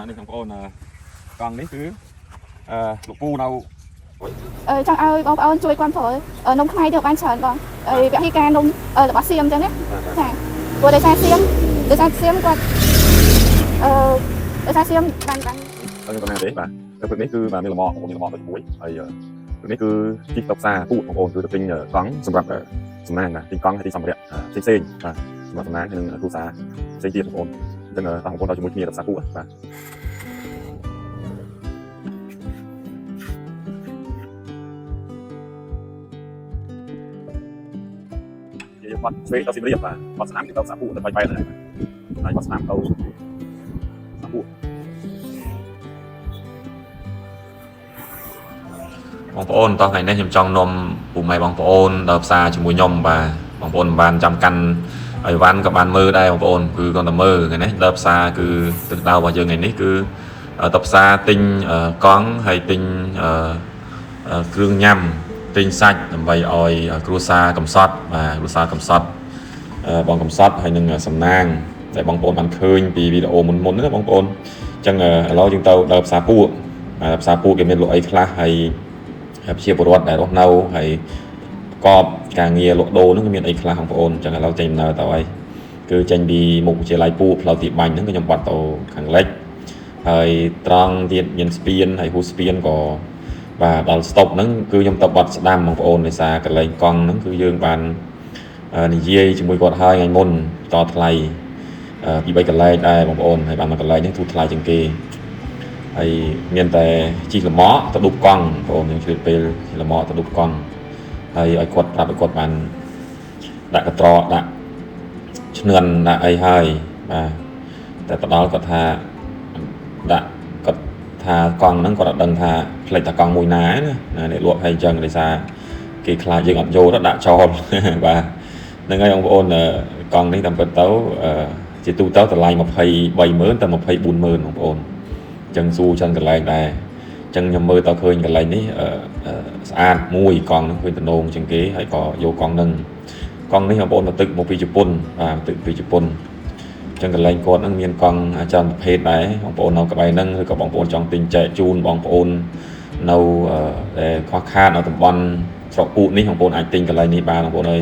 នេះបងប្អូនកង់នេះគឺលោកពូនៅចង់ឲ្យបងប្អូនជួយគ្រប់គ្រងនំខ្មែរទៅបានច្រើនបងវិធីការនំរបស់សៀមអញ្ចឹងណាចាព្រោះដោយសារសៀមគាត់ដោយសារសៀមបានខ្ញុំកំណត់ទេបាទព្រឹកនេះគឺបាទមានល្មមទៅជាមួយហើយព្រឹកនេះគឺជីកទៅផ្សារពូបងប្អូនគឺទៅទិញកង់សម្រាប់សំណាងបាទទិញកង់ហើយទិញសម្ភារៈផ្សេងបាទសម្រាប់សំណាងនិងគ្រួសារផ្សេងទៀតបងប្អូនអញ្ចឹងបងប្អូនទៅជាមួយគ្នាទៅផ្សារពូបាទយើងបាត់ឆ្វេងទៅស៊ីមរៀបបាទបាត់ស្នាមទៅផ្សារពូទៅបាយហើយបាត់ស្នាមទៅផ្សារពូបងប្អូនតោះថ្ងៃនេះខ្ញុំចង់នាំពុកម៉ែបងប្អូនដល់ផ្សារជាមួយខ្ញុំបាទបងប្អូនមិនបានចាំកាន់ឲ្យវ៉ាន់ក៏បានមើលដែរបងប្អូនគឺគាត់តែមើលថ្ងៃនេះដល់ផ្សារគឺទិសដៅរបស់យើងថ្ងៃនេះគឺទៅផ្សារទិញកង់ហើយទិញគ្រឿងញ៉ាំទិញសាច់ដើម្បីឲ្យគ្រួសារកំសត់បាទគ្រួសារកំសត់បងកំសត់ហើយនឹងសំណាងតែបងប្អូនបានឃើញពីវីដេអូមុនហ្នឹងបងប្អូនអញ្ចឹងឥឡូវយើងទៅដល់ផ្សារពូផ្សារពូគេមានលក់អីខ្លះហើយប្រជាពលរដ្ឋដែលរស់នៅហើយប្រកបការងារលក់ដូរហ្នឹងមានអីខ្លះបងប្អូនអញ្ចឹងឥឡូវចេញដំណើរទៅហើយគឺចេញពីមុខវិទ្យាល័យពូផ្លូវទីបាញ់ហ្នឹងខ្ញុំបាត់ទៅខាងលិចហើយត្រង់ទៀតមានស្ពានហើយហួសស្ពានក៏បាទដល់ស្តុបហ្នឹងគឺខ្ញុំទៅបាត់ស្ដាំបងប្អូនដោយសារកន្លែងកង់ហ្នឹងគឺយើងបាននិយាយជាមួយគាត់ហើយថ្ងៃមុនតថ្លៃពី3កន្លែងដែរបងប្អូនហើយបានមួយកន្លែងនេះទូថ្លៃជាងគេហើយមានតែជីកលម៉ទៅដុបកង់បងប្អូនយើងឆ្លៀតពេលលម៉ទៅដុបកង់ហើយឲ្យគាត់ប្រាប់ឲ្យគាត់បានដាក់កត្រដាក់ឈ្នឿនដាក់អីហើយបាទតែទៅដល់គាត់ថាដាក់គាត់ថាកង់ហ្នឹងគាត់អត់ដឹងថាផ្លេចតាកង់មួយណាណាអ្នកលក់ហើយអញ្ចឹងដោយសារគេខ្លាចយើងអត់យកទៅដាក់ចោលបាទហ្នឹងហើយបងប្អូនកង់នេះតាមពិតទៅជាទូទៅតម្លៃ230000ទៅ24000បងប្អូនអញ្ចឹងស៊ូចឹងកន្លែងដែរអញ្ចឹងខ្ញុំមើលទៅឃើញកន្លែងនេះស្អាតមួយកង់ហ្នឹងឃើញតំណងជាងគេហើយក៏យកកង់នេះបងប្អូនទៅទឹកមកពីជប៉ុនបាទទឹកពីជប៉ុនអញ្ចឹងកន្លែងគាត់ហ្នឹងមានកង់ច្រើនប្រភេទដែរបងប្អូននៅក្បែរហ្នឹងឬក៏បងប្អូនចង់ទិញចែកជូនបងប្អូននៅដែលខ្វះខាតនៅតំបន់ស្រុកពូនេះបងប្អូនអាចទិញកន្លែងនេះបានបងប្អូនអើយ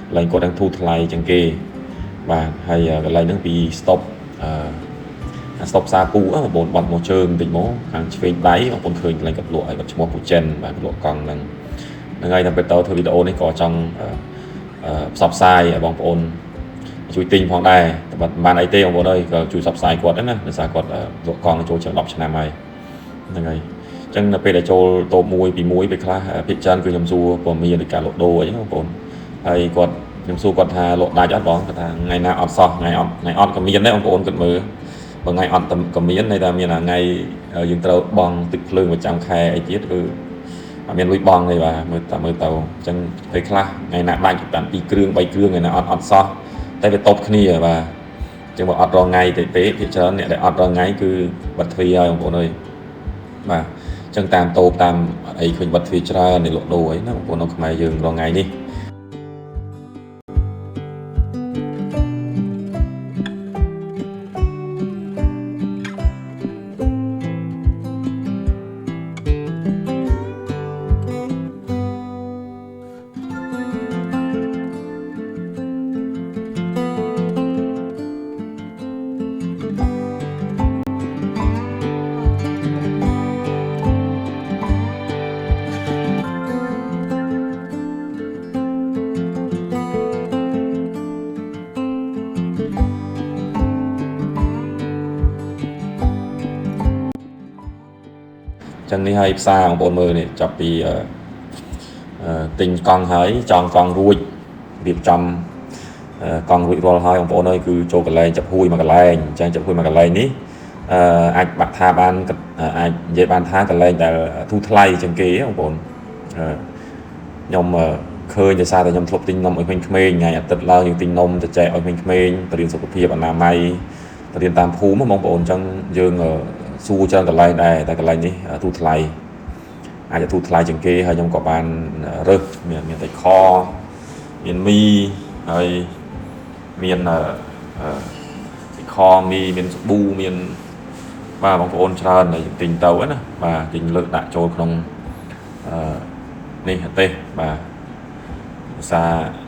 កន្លែងគាត់ហ្នឹងធូរថ្លៃជាងគេបាទហើយកន្លែងហ្នឹងពីស្តុបផ្សារពូបងប្អូនបាត់មកជើងបន្តិចមកខាងឆ្វេងដៃបងប្អូនឃើញកន្លែងគាត់លក់ឲ្យគាត់ឈ្មោះពូចិនបាទលក់កង់ហ្នឹងហើយតាមពិតទៅធ្វើវីដេអូនេះក៏ចង់ផ្សព្វផ្សាយឲ្យបងប្អូនជួយទិញផងដែរតែបានអីទេបងប្អូនអើយក៏ជួយផ្សព្វផ្សាយគាត់ដែរណាដោយសារគាត់លក់កង់ចូលជាង10ឆ្នាំហើយហ្នឹងហើយអញ្ចឹងនៅពេលដែលចូលតូប1 ពី1ពេលខ្លះភាគច្រើនគឺខ្ញុំសួរព័ត៌មាននៃការលក់ដូរអីហ្នឹងបងប្អូនហើយខ្ញុំសួរគាត់ថាលក់ដាច់អត់បងគាត់ថាថ្ងៃណាអត់សោះថ្ងៃអត់ក៏មានដែរបងប្អូនគាត់មើលបើថ្ងៃអត់ក៏មានន័យថាមានថ្ងៃយើងត្រូវបង់ទឹកភ្លើងប្រចាំខែអីទៀតគឺអត់មានលុយបង់ទេបាទមើលទៅអញ្ចឹងពេលខ្លះថ្ងៃណាដាច់បាន2គ្រឿង3គ្រឿងថ្ងៃណាអត់សោះតែវាតបគ្នាបាទអញ្ចឹងបើអត់រងថ្ងៃទេភាគច្រើនអ្នកដែលអត់រងថ្ងៃគឺបាត់ទ្វារហើយបងប្អូនអើយបាទអញ្ចឹងតាមតូបតាមអីឃើញបាត់ទ្វារច្រើននៃលក់ដូរអីណាបងប្អូននៅខ្មែរយើងរងថ្ងៃនេះចឹងនេះហើយផ្សារបងប្អូនមើលនេះចាប់ពីទិញកង់ហើយចង់កង់រួចរៀបចំកង់រួចរាល់ហើយបងប្អូនអើយគឺចូលកន្លែងចាប់ហួយមួយកន្លែងអញ្ចឹងចាប់ហួយមួយកន្លែងនេះអាចបាក់ថាបានអាចនិយាយបានថាកន្លែងដែលធូរថ្លៃជាងគេបងប្អូនខ្ញុំឃើញដោយសារតែខ្ញុំធ្លាប់ទិញនំឲ្យក្មេងៗថ្ងៃអាទិត្យឡើងយើងទិញនំទៅចែកឲ្យក្មេងៗទៅរៀនសុខភាពអនាម័យទៅរៀនតាមភូមិបងប្អូនអញ្ចឹងយើងសួរច្រើនកន្លែងដែរតែកន្លែងនេះទូថ្លៃអាចទៅទូថ្លៃជាងគេហើយខ្ញុំក៏បានរើសមានតែខមានមីហើយមានខមីមានសាប៊ូមាន បាទបងប្អូនច្រើនដែលទិញទៅណាបាទទិញលើកដាក់ចូលក្នុងនេះប្រទេសបាទភាសា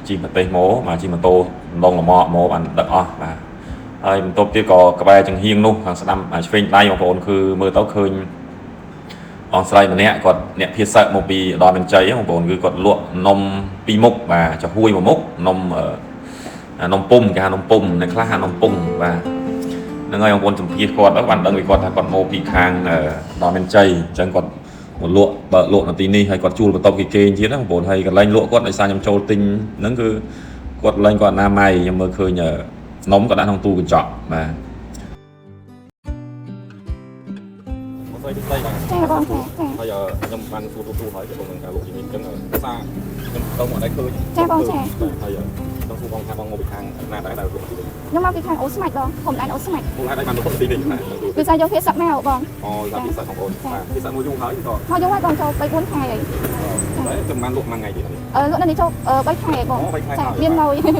ជីប្រទេសមកមកជីម៉ូតូដងលម៉មកបានដឹកអស់បាទហើយបន្ទាប់ទៀតក៏ក្បែរចង្ហៀងនោះខាងស្ដាំឆ្វេងដៃបងប្អូនគឺមើលទៅឃើញអងស្រីម្នាក់គាត់អ្នកភាសាមកពីដល់មានជ័យបងប្អូនគឺគាត់លក់នំពីរមុខបាទចំហួយមួយមុខនំពុំគេហៅនំពុំអ្នកខ្លះហៅនំពុំបាទហ្នឹងហើយបងប្អូនសម្ភាសគាត់បានដឹងពីគាត់ថាគាត់មកពីខាងដល់មានជ័យអញ្ចឹងគាត់មកលក់បើលក់នៅទីនេះហើយគាត់ជួលបន្ទប់គេគេទៀតណាបងប្អូនហើយកន្លែងលក់គាត់ដោយសារខ្ញុំចូលទិញហ្នឹងគឺគាត់ឡើងគាត់អនាម័យខ្ញុំមើលឃើញនំគាត់ដាក់ក្នុងទូកញ្ចក់បាទមកស្អីទីស្អីបាទចាបងចាហើយខ្ញុំបានសួរទូហើយទៅនឹងការលក់ទីនេះអញ្ចឹងភាសាខ្ញុំទៅមកដែរឃើញចាបងចាហើយต้องសួរបងថាបងមកពីខាងណាដែរដែលលក់ទីនេះខ្ញុំមកពីខាងអូស្មាច់បងខ្ញុំដែរអូស្មាច់បងហើយបានលក់ទីនេះណាគឺសារយកភាសាមកបងអូយកភាសាของបងបាទភាសាមួយយូរហើយក៏មកយូរហើយបងចូល3 4ខែហើយតែខ្ញុំបានលក់មួយថ្ងៃទៀតលក់នៅនេះចូល3ខែបងចាមានម៉ួយហើយ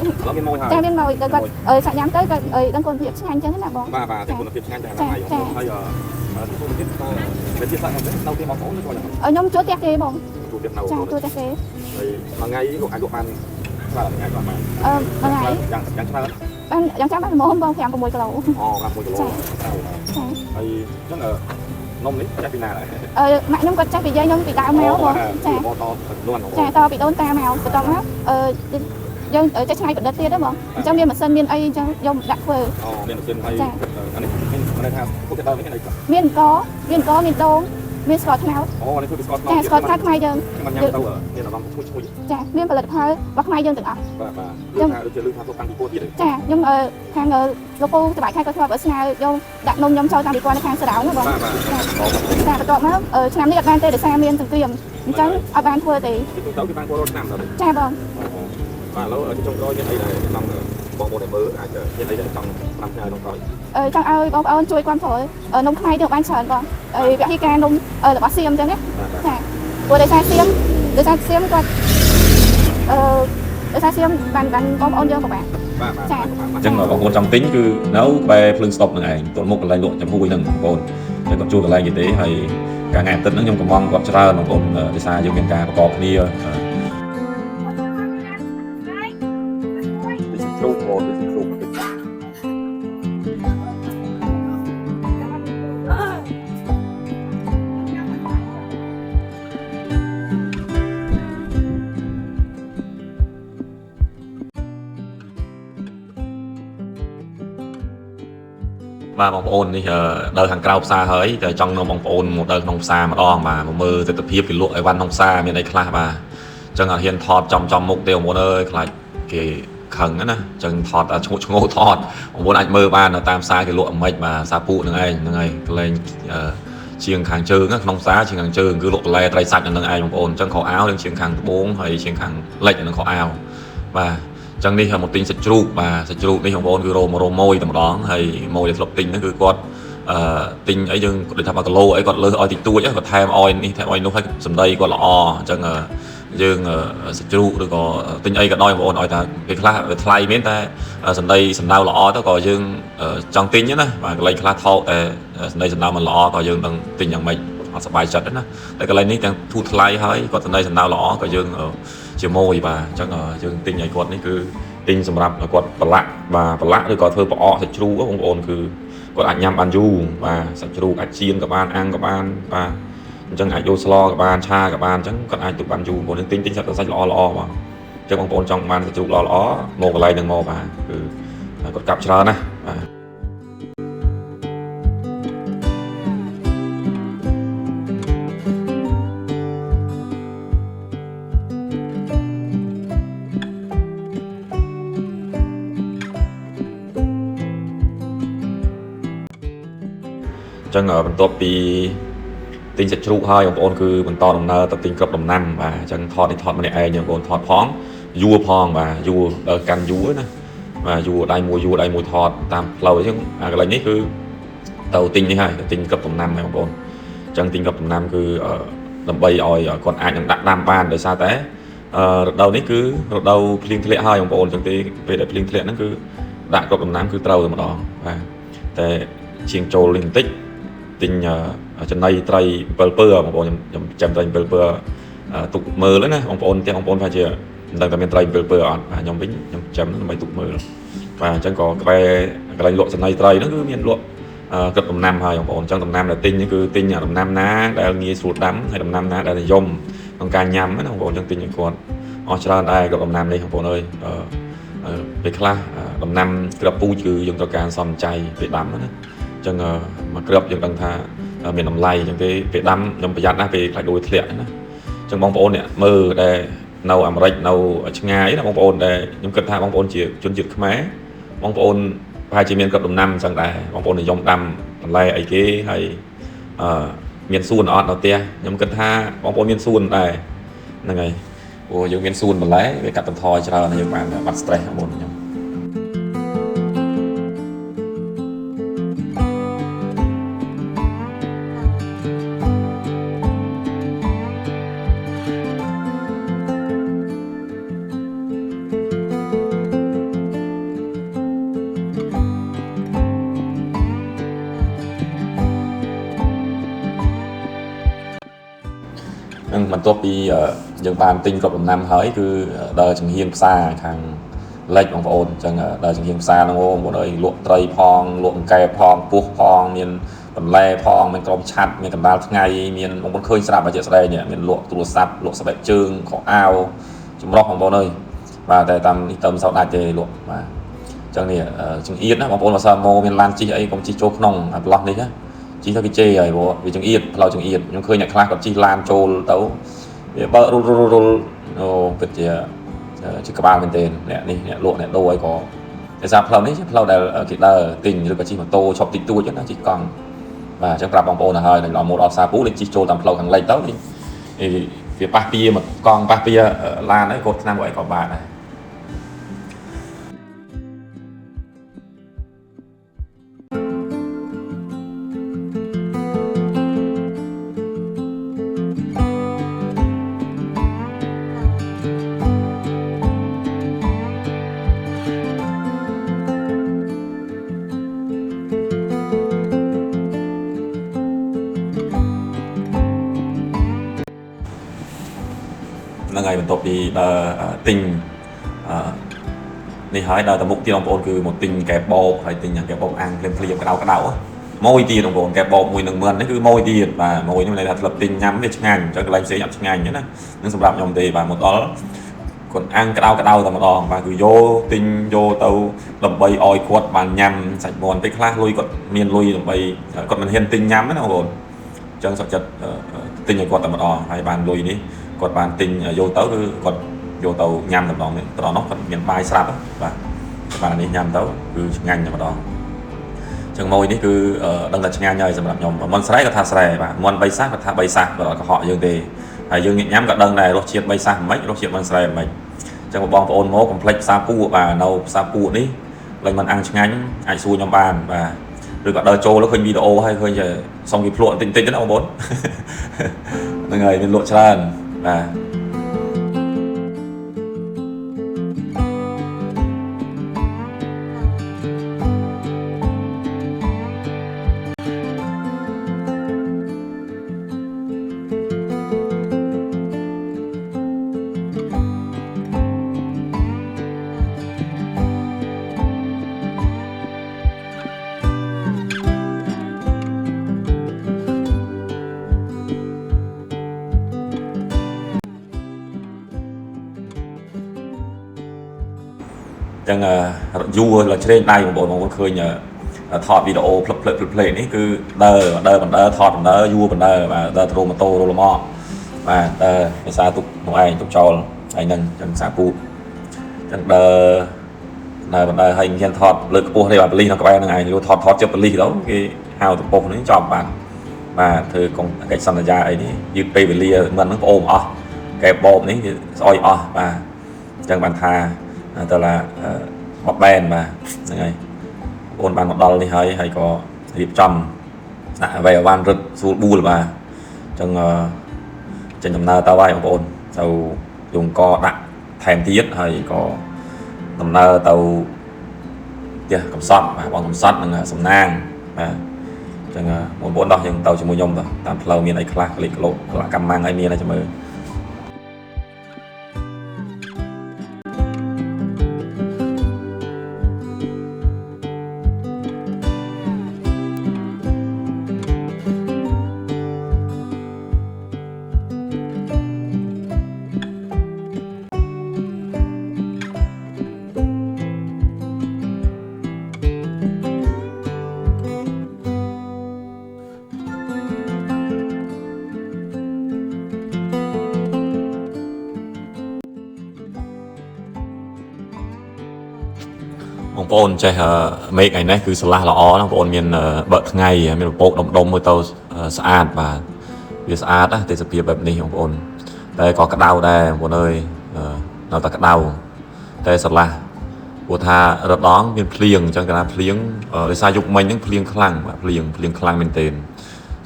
ចាមានម៉ួយទៅគាត់សាក់ញ៉ាំទៅគាត់ដឹងគុណភាពឆ្ងាញ់ចឹងណាបងបាទគុណភាពឆ្ងាញ់តែថ្ងៃហើយទីគុណភាពទៅភាសាមកទៅទីបងប្អូនឬក៏ខ្ញុំជួលផ្ទះគេបងជួលផ្ទះនៅចាជួលផ្ទះគេហើយមួយថ្ងៃលក់អាចលក់បានបាទថ្ងៃគាត់បានមួយថ្ងៃយ៉ាងច្រើនបានយ៉ាងចាំបានល្មមបង5 6គីឡូអូ5 6គីឡូចាហើយចឹងនំនេះចាស់ពីណាដែរម៉ាក់ខ្ញុំគាត់ចាស់ពីយាយខ្ញុំពីដើមមកបងចាតពីដូនតាមកបន្តមកយើងចេះឆ្នៃប្រឌិតទៀតទេបងអញ្ចឹងមានម៉ាស៊ីនមានអីអញ្ចឹងយកដាក់ធ្វើមានម៉ាស៊ីនហើយអានេះមានថាពួកគេដើមនេះមានអង្គមានដូងមានស្ករត្នោតអូនេះគឺស្ករត្នោតចាស្ករត្នោតខ្មែរយើងខ្ញុំញ៉ាំទៅមានអារម្មណ៍ឈ្ងុយចាមានផលិតផលរបស់ខ្មែរយើងទាំងអស់បាទខ្ញុំថាដូចជាលឺថាទៅតាំងពីពូទៀតចាខ្ញុំខាងលោកពូត្បាច់ខែគាត់ធ្លាប់ស្នើយកដាក់នំខ្ញុំចូលតាំងពីគាត់នៅខាងសរោងណាបងចាបន្ទាប់មកឆ្នាំនេះអត់បានទេដោយសារមានសង្គ្រាមអញ្ចឹងអត់បានធ្វើទេទៅគេបានពលរដ្ឋឆ្នាំទៅចាបងបាទឥឡូវចុងក្រោយមានអីដែរក្នុងបងប្អូនដែលមើលអាចមានអីដែលចង់តាមផ្ញើក្នុងក្រោយចង់ឲ្យបងប្អូនជួយគ្រប់គ្រងនំខ្មែរទៅបានច្រើនបងវិធីការនំរបស់សៀមអញ្ចឹងណាចាព្រោះដោយសារសៀមគាត់ដោយសារសៀមបានបងប្អូនយើងពិបាកចាអញ្ចឹងបងប្អូនចង់ទិញគឺនៅបែរភ្លើងស្តុបនឹងឯងទល់មុខកន្លែងលក់ចំហួយនឹងបងប្អូនតែគាត់ជួលកន្លែងគេទេហើយការថ្ងៃអាទិត្យហ្នឹងខ្ញុំកំងគាត់ច្រើនបងប្អូនដោយសារយើងមានការប្រកបគ្នាគ្រូបងគ្រូបាទបងប្អូននេះដើរខាងក្រៅផ្សារហើយតែចង់នាំបងប្អូនមកដើរក្នុងផ្សារម្ដងបាទមកមើលទិដ្ឋភាពគេលក់អីវ៉ាន់ក្នុងផ្សារមានអីខ្លះបាទអញ្ចឹងអត់ហ៊ានថតចំមុខទេបងប្អូនអើយខ្លាចគេខឹងណាអញ្ចឹងថតឈ្ងោថតបងប្អូនអាចមើលបាននៅតាមផ្សារគេលក់អាម៉េចបាទផ្សារពូហ្នឹងឯងហ្នឹងហើយកន្លែងជាងខាងជើងក្នុងផ្សារជាងខាងជើងគឺលក់បន្លែត្រីសាច់នៅនឹងឯងបងប្អូនអញ្ចឹងខោអាវនឹងជាងខាងត្បូងហើយជាងខាងលិចនៅខោអាវបាទចឹងនេះមកទិញសាច់ជ្រូកបាទសាច់ជ្រូកនេះបងប្អូនគឺរោម៉ួយតែម្ដងហើយម៉ួយដែលធ្លាប់ទិញហ្នឹងគឺគាត់ទិញអីយើងដូចថា1គីឡូអីគាត់លើសឲ្យតិចតួចគាត់ថែមអយនេះថែមអយនោះហើយសម្ដីគាត់ល្អអញ្ចឹងយើងសាច់ជ្រូកឬក៏ទិញអីក៏ដោយបងប្អូនឲ្យថាពេលខ្លះវាថ្លៃមែនតែសម្ដីសម្ដៅល្អទៅក៏យើងចង់ទិញណាបាទកន្លែងខ្លះថោកតែសម្ដីសម្ដៅមិនល្អក៏យើងនឹងទិញយ៉ាងម៉េចអត់សប្បាយចិត្តណាតែកន្លែងនេះទាំងធូរថ្លៃហើយគាត់សម្ដីសម្ដៅល្អក៏យើងជាមួយបាទអញ្ចឹងយើងទិញឲ្យគាត់នេះគឺទិញសម្រាប់គាត់ប្រឡាក់បាទប្រឡាក់ឬក៏ធ្វើប្រអកសាច់ជ្រូកបងប្អូនគឺគាត់អាចញ៉ាំបានយូរបាទសាច់ជ្រូកអាចចៀនក៏បានអាំងក៏បានបាទអញ្ចឹងអាចយកស្លក៏បានឆាក៏បានអញ្ចឹងគាត់អាចទុកបានយូរបងប្អូនទិញសាច់ល្អបាទអញ្ចឹងបងប្អូនចង់បានសាច់ជ្រូកល្អមកកន្លែងហ្នឹងមកបាទគឺគាត់កាប់ច្រើនណាបាទចឹងបន្ទាប់ពីទិញសាច់ជ្រូកហើយបងប្អូនគឺបន្តដំណើរទៅទិញគ្រាប់ដំណាំបាទអញ្ចឹងថតម្នាក់ឯងបងប្អូនថតផងយួរផងបាទយួរដល់កាន់យួរណាបាទយួរដៃមួយថតតាមផ្លូវអញ្ចឹងកន្លែងនេះគឺទៅទិញនេះហើយទិញគ្រាប់ដំណាំហើយបងប្អូនអញ្ចឹងទិញគ្រាប់ដំណាំគឺដើម្បីឲ្យគាត់អាចនឹងដាក់ដាំបានដោយសារតែរដូវនេះគឺរដូវភ្លៀងធ្លាក់ហើយបងប្អូនអញ្ចឹងទេពេលដែលភ្លៀងធ្លាក់ហ្នឹងគឺដាក់គ្រាប់ដំណាំគឺត្រូវតែម្ដងបាទតែជាងចូលលេងបន្តិច tinh chân này trai bờ bờ bóng ôn chậm trai bờ bờ tục mờ nữa nè bóng ôn phải chưa đang tạm trai bờ bờ nhóm bính nhóm chậm nó bay tục mờ và chẳng có cái lộ chân này trai nó cứ miền lộ cực tầm nam hay bóng ôn trong tầm nam là tinh như cứ tinh nhà tầm nam ná đã nghe sụt đắm hay tầm nam ná đã là dông còn ca nhắm á bóng ôn trong tinh như con Australia đây cực tầm nam đây bóng ôn ơi về class tầm nam cực pu chứ dùng choการซ่อมใจvề đắm đó chẳng mà cực dùng đằng tha miền Nam Lai chẳng cái về đắm nhomประหยัดนะvề lại đôi thiệnนะchẳng bóng ônเนี่ยมือได้นาวอเมริกนาวชงายนะบองโอนได้ยมกระทาบองโอนจีจนจุดขมายบองโอนพายจีเมียนกับดมน้ำจังได้บองโอนยมดำอะไรไอ้เก๋ให้เมียนซูนออดเอาเตี้ยยมกระทาบองโอนเมียนซูนได้นั่นไงโอ้ยมเมียนซูนมาแล้วไปกัดตันทอยจะเราในยุคนั้นบัดสเตรสบนยมมันตัวปียังบานติงกับน้ำเฮ้ยคือเดินจังเฮียงซาทางเล็กของโอนจังเดินจังเฮียงซาน้องโอ้หมดเลยลวกไตรพองลวกไก่พองปุ๊กพองมีนตำแร่พองมีกลมชัดมีกำดาวไงมีนบางคนเคยสลับมาเจอสไลด์เนี่ยมีลวกตัวซับลวกสเปกจึงของอ้าวจุ่มรอกของโบเลยvàแต่ตามที่เติมสาวได้เจลวกมาจังเนี่ยจังเอียดนะบางคนมาซาโมมีลานจีไอ้กลมจีโจกนองบล็อกนี้นะจีเท่ากี่เจไอ้โบvìจังเอียดเราจังเอียดยังเคยเนี่ยคลากับจีลานโจเต้าบรูโอ้เป็นเจ้าชื่อกระบาลเป็นเตนเนี่ยนี่เนี่ยโลเนี่ยโดยก็แต่สำหรับเรานี่เราได้คิดได้ติ่งหรือกับจีมันโตชอบติดตัวจังนะจีกองvàจังปรับบางโอนนะเฮ้ยเราหมดออซาปูเลยจีโจตามเราทางไรเต้านี่phía ba pia một con ba pia là đấy cột nam gọi có bà này là ngày mình tập đi tình này hỏi là mục tiêu đồng ônคือmột tình kẹp bột hay tình kẹp bột ăn lên phơi cái đau môi tiền đồng ôn kẹp bột mùi nồng mượn đấy cứ môi tiền và môi như này là tình nhắm về ngành cho cái lành sẽ nhắm ngành nhé nè nhưng sầm rạp nhom tì và một đó còn ăn cái đau là một đòn và cứ vô tình vô tàu đầm bay oi quật bàn nhầm sạch mòn tích khác lui quật miền lui đầm bay còn mình hiện tình nhắm đấy đồng ôn chân sợ chật tình này quật là một đòn hay bàn lui đi còn bàn tình vô tấu cứ còn vô tàu nhằm tầm đó tao nó còn miền bay sạp và bàn này nhằm tấu cứ ngành mà đó chẳng môi đấy cứ đang là ngang nhơi sầm nhom và món sấy có tha sấy và món bay sát và tha bay sát và họ dương thì dương nhẹ nhám cả đơn này đốt chiết bay sát mấy đốt chiết món sấy mấy chẳng một bong ôn mố complex sa pu và nâu sa pu đấy lên mình ăn ngánh ai xui nhom bàn và rồi cả đời trâu nó khơi video hay khơi giờ xong kịp lộn tinh tinh đến ông bốn người nên lộn trơn và chẳng vua là trên đây một bộ một khơi nhờ thọt video play này cứ đờ bằng đờ thọt bằng đờ vua bằng đờ và đờ tomato romo và đờ cái xa tục một ai tục cho anh nâng chẳng xa pu chẳng đờ này bằng đờ hành hiện thọt lực ô đây là ly nó có ai này vô thọt chụp ly đó cái hào tục bột nó cho bạn và thử còn cái sân ra ấy như pay về ly mình nó ôm cái bột này thì soi và chẳng bàn thà tức là bọc đèn mà này ôn bàn một đòn đi hay có hiệp trầm về ban rất su bu là trong trên tầm na tao vai ôn tàu dùng co đặt thèm tiết hay có tầm na tàu cầm sót và bằng cầm sót là sầm nang và ចឹងបងប្អូនដោះយើងទៅជាមួយខ្ញុំទៅតាមផ្លូវមានអីខ្លះក្លិកក្លោកកម្មម៉ាំងអីមានអីចាំមើល បងប្អូនចេះមេឃថ្ងៃនេះគឺស្រឡះល្អណាបងប្អូនមានបើកថ្ងៃមានពពកដុំៗមើលទៅស្អាតបាទវាស្អាតណាទេសភាពបែបនេះបងប្អូនតែក៏ក្តៅដែរបងប្អូនអើយនៅតែក្តៅតែស្រឡះព្រោះថារត់ដងមានភ្លៀងអញ្ចឹងគេថាភ្លៀងដោយសារយុគមិញហ្នឹងភ្លៀងខ្លាំងបាទភ្លៀងខ្លាំងមែនទែន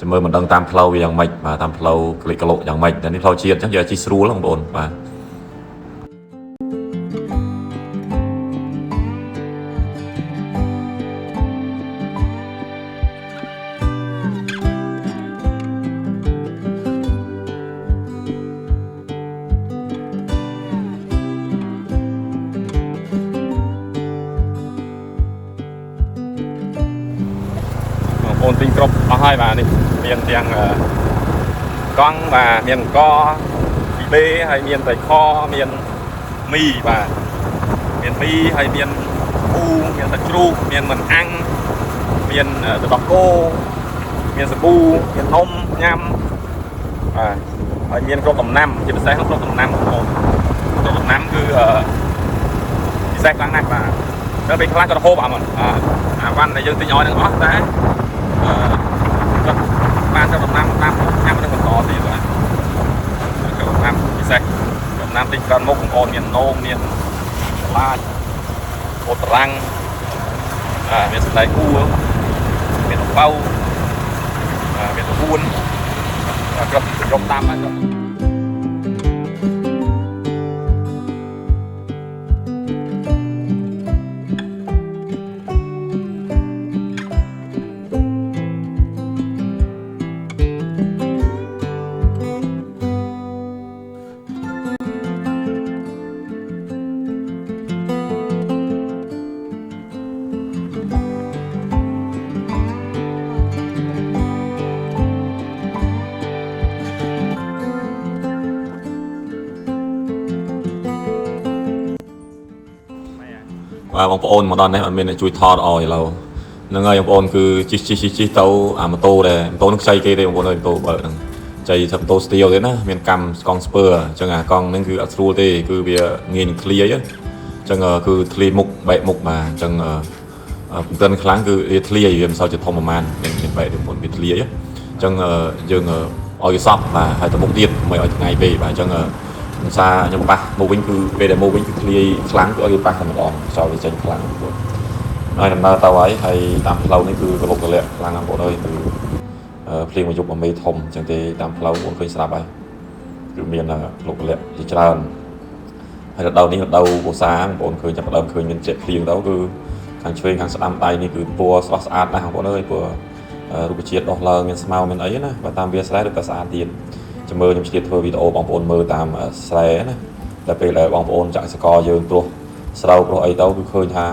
ចាំមើលមិនដឹងតាមផ្លូវវាយ៉ាងម៉េចបាទតាមផ្លូវក្លិកក្លោកយ៉ាងម៉េចតែនេះផ្លូវជាតិអញ្ចឹងយកជិះស្រួលបងប្អូនបាទ បងទិញគ្រប់អស់ហើយបាទនេះមានទាំងកង់បាទមានកពីបេហើយមានតែខមានមីបាទមានមីហើយមានពូមានទឹកជ្រូកមានមិនអាំងមានទឹកដោះគោមានសាប៊ូមាននំញ៉ាំបាទហើយមានគ្រប់ដំណាំជាពិសេសគ្រប់ដំណាំបងប្អូនគ្រប់ដំណាំគឺពិសេសខ្លាំងណាស់បាទដល់ពេលខ្លះក៏រហូតអាវ៉ាន់ដែលយើងទិញឲ្យទាំងអស់តែបានទៅដំណាំញ៉ាំទៅបន្តទៀតបាទដំណាំពិសេសដំណាំទិញច្រើនមុខបងប្អូនមាននោមមានស្លាចអូតរាំងមានសណ្តែកគួរមានបៅមានតួនគ្រប់តាមហើយ បងប្អូនមកដល់នេះអត់មានអ្នកជួយថតអោយឥឡូវហ្នឹងហើយបងប្អូនគឺជិះទៅអាម៉ូតូដែរម៉ូតូនឹងខ្ចីគេទេបងប្អូនអើយម៉ូតូបើហ្នឹងចៃថាម៉ូតូស្ទីលទេណាមានកម្មកង់ស្ពើអញ្ចឹងអាកង់ហ្នឹងគឺអត់ស្រួលទេគឺវាងាយនឹងធ្លាយអញ្ចឹងគឺធ្លាយមុខបែកមុខបាទអញ្ចឹងពន្ទិនខ្លាំងគឺវាធ្លាយវាមិនសូវជាធំប្រហែលមានបែកទេបងប្អូនវាធ្លាយអញ្ចឹងយើងឲ្យវាសក់បាទហើយទៅមុខទៀតមិនឲ្យថ្ងៃពេកបាទអញ្ចឹងភាសាខ្ញុំប៉ះមកវិញគឺពេលដែលមកវិញគឺធ្លាយខ្លាំងគឺឲ្យវាប៉ះតែម្ដងចោលវាចេញខ្លាំងបងប្អូនហើយដំណើរទៅហើយតាមផ្លូវនេះគឺកលុកកលាក់ខ្លាំងណាស់បងប្អូនអើយគឺភ្លៀងមកយប់មួយមេធំអញ្ចឹងទេតាមផ្លូវបងឃើញស្រាប់ហើយគឺមានកលុកកលាក់ជាច្រើនហើយរដូវនេះរដូវវស្សាបងប្អូនឃើញចាប់ផ្ដើមឃើញមានជាតិភ្លៀងទៅគឺខាងឆ្វេងខាងស្ដាំដៃនេះគឺពណ៌ស្រស់ស្អាតណាស់បងប្អូនអើយពណ៌រុក្ខជាតិដុះឡើងមានស្មៅមានអីណាបើតាមវាស្រែឬក៏ស្អាតទៀតចាំមើលខ្ញុំឆ្លៀតធ្វើវីដេអូបងប្អូនមើលតាមស្រែណាតែពេលដែលបងប្អូនចាក់សកលយើងព្រោះស្រូវព្រោះអីទៅគឺឃើញថា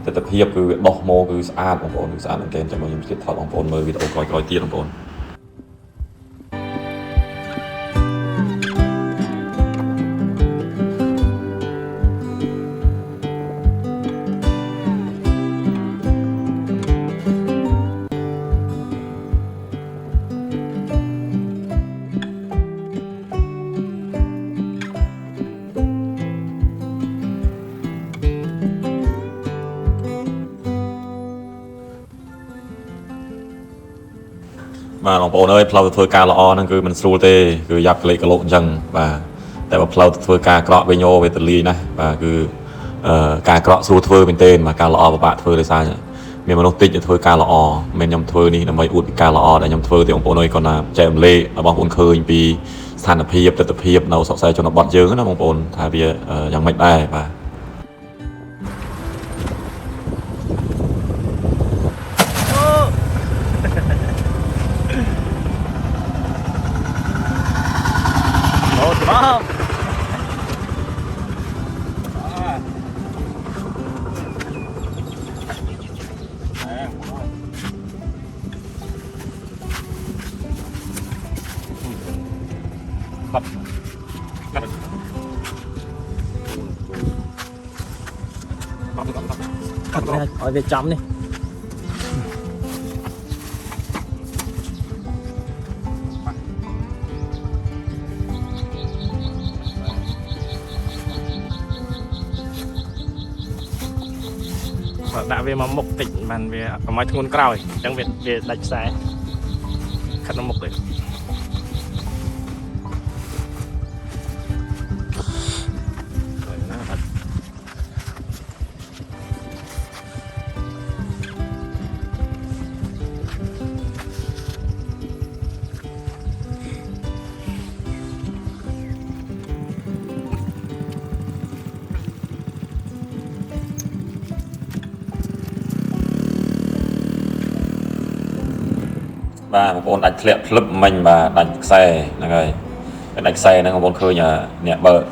ទស្សនវិជ្ជាគឺវាដោះមកគឺស្អាតបងប្អូនគឺស្អាតមែនទែនចាំមើលខ្ញុំឆ្លៀតថតបងប្អូនមើលវីដេអូក្រោយៗទៀតបងប្អូន បាទបងប្អូនអើយផ្លូវទៅធ្វើការល្អហ្នឹងគឺមិនស្រួលទេគឺយ៉ាប់ក្លេកកលុកអញ្ចឹងបាទតែបើផ្លូវទៅធ្វើការក្រក់វិញអូវេទលីណាបាទគឺការក្រក់ស្រួលធ្វើមែនទេបាទការល្អពិបាកធ្វើដោយសារមានមនុស្សតិចទៅធ្វើការល្អមិនខ្ញុំធ្វើនេះដើម្បីអួតពីការល្អដែលខ្ញុំធ្វើទេបងប្អូនអើយគាត់ណាចែករំលែកឲ្យបងប្អូនឃើញពីស្ថានភាពទស្សនវិជ្ជានៅស្រុកស្រែជនបទយើងណាបងប្អូនថាវាយ៉ាងម៉េចដែរបាទ អ ở Việt Trâm đi đã về mà mục tỉnh bàn về ở ngoài thôn cào chẳng về đánh xe khăn nó mục đấy và một con đánh liệm flip mình và đánh xe này rồi đánh xe nó không khơi nhà nhẹ bờ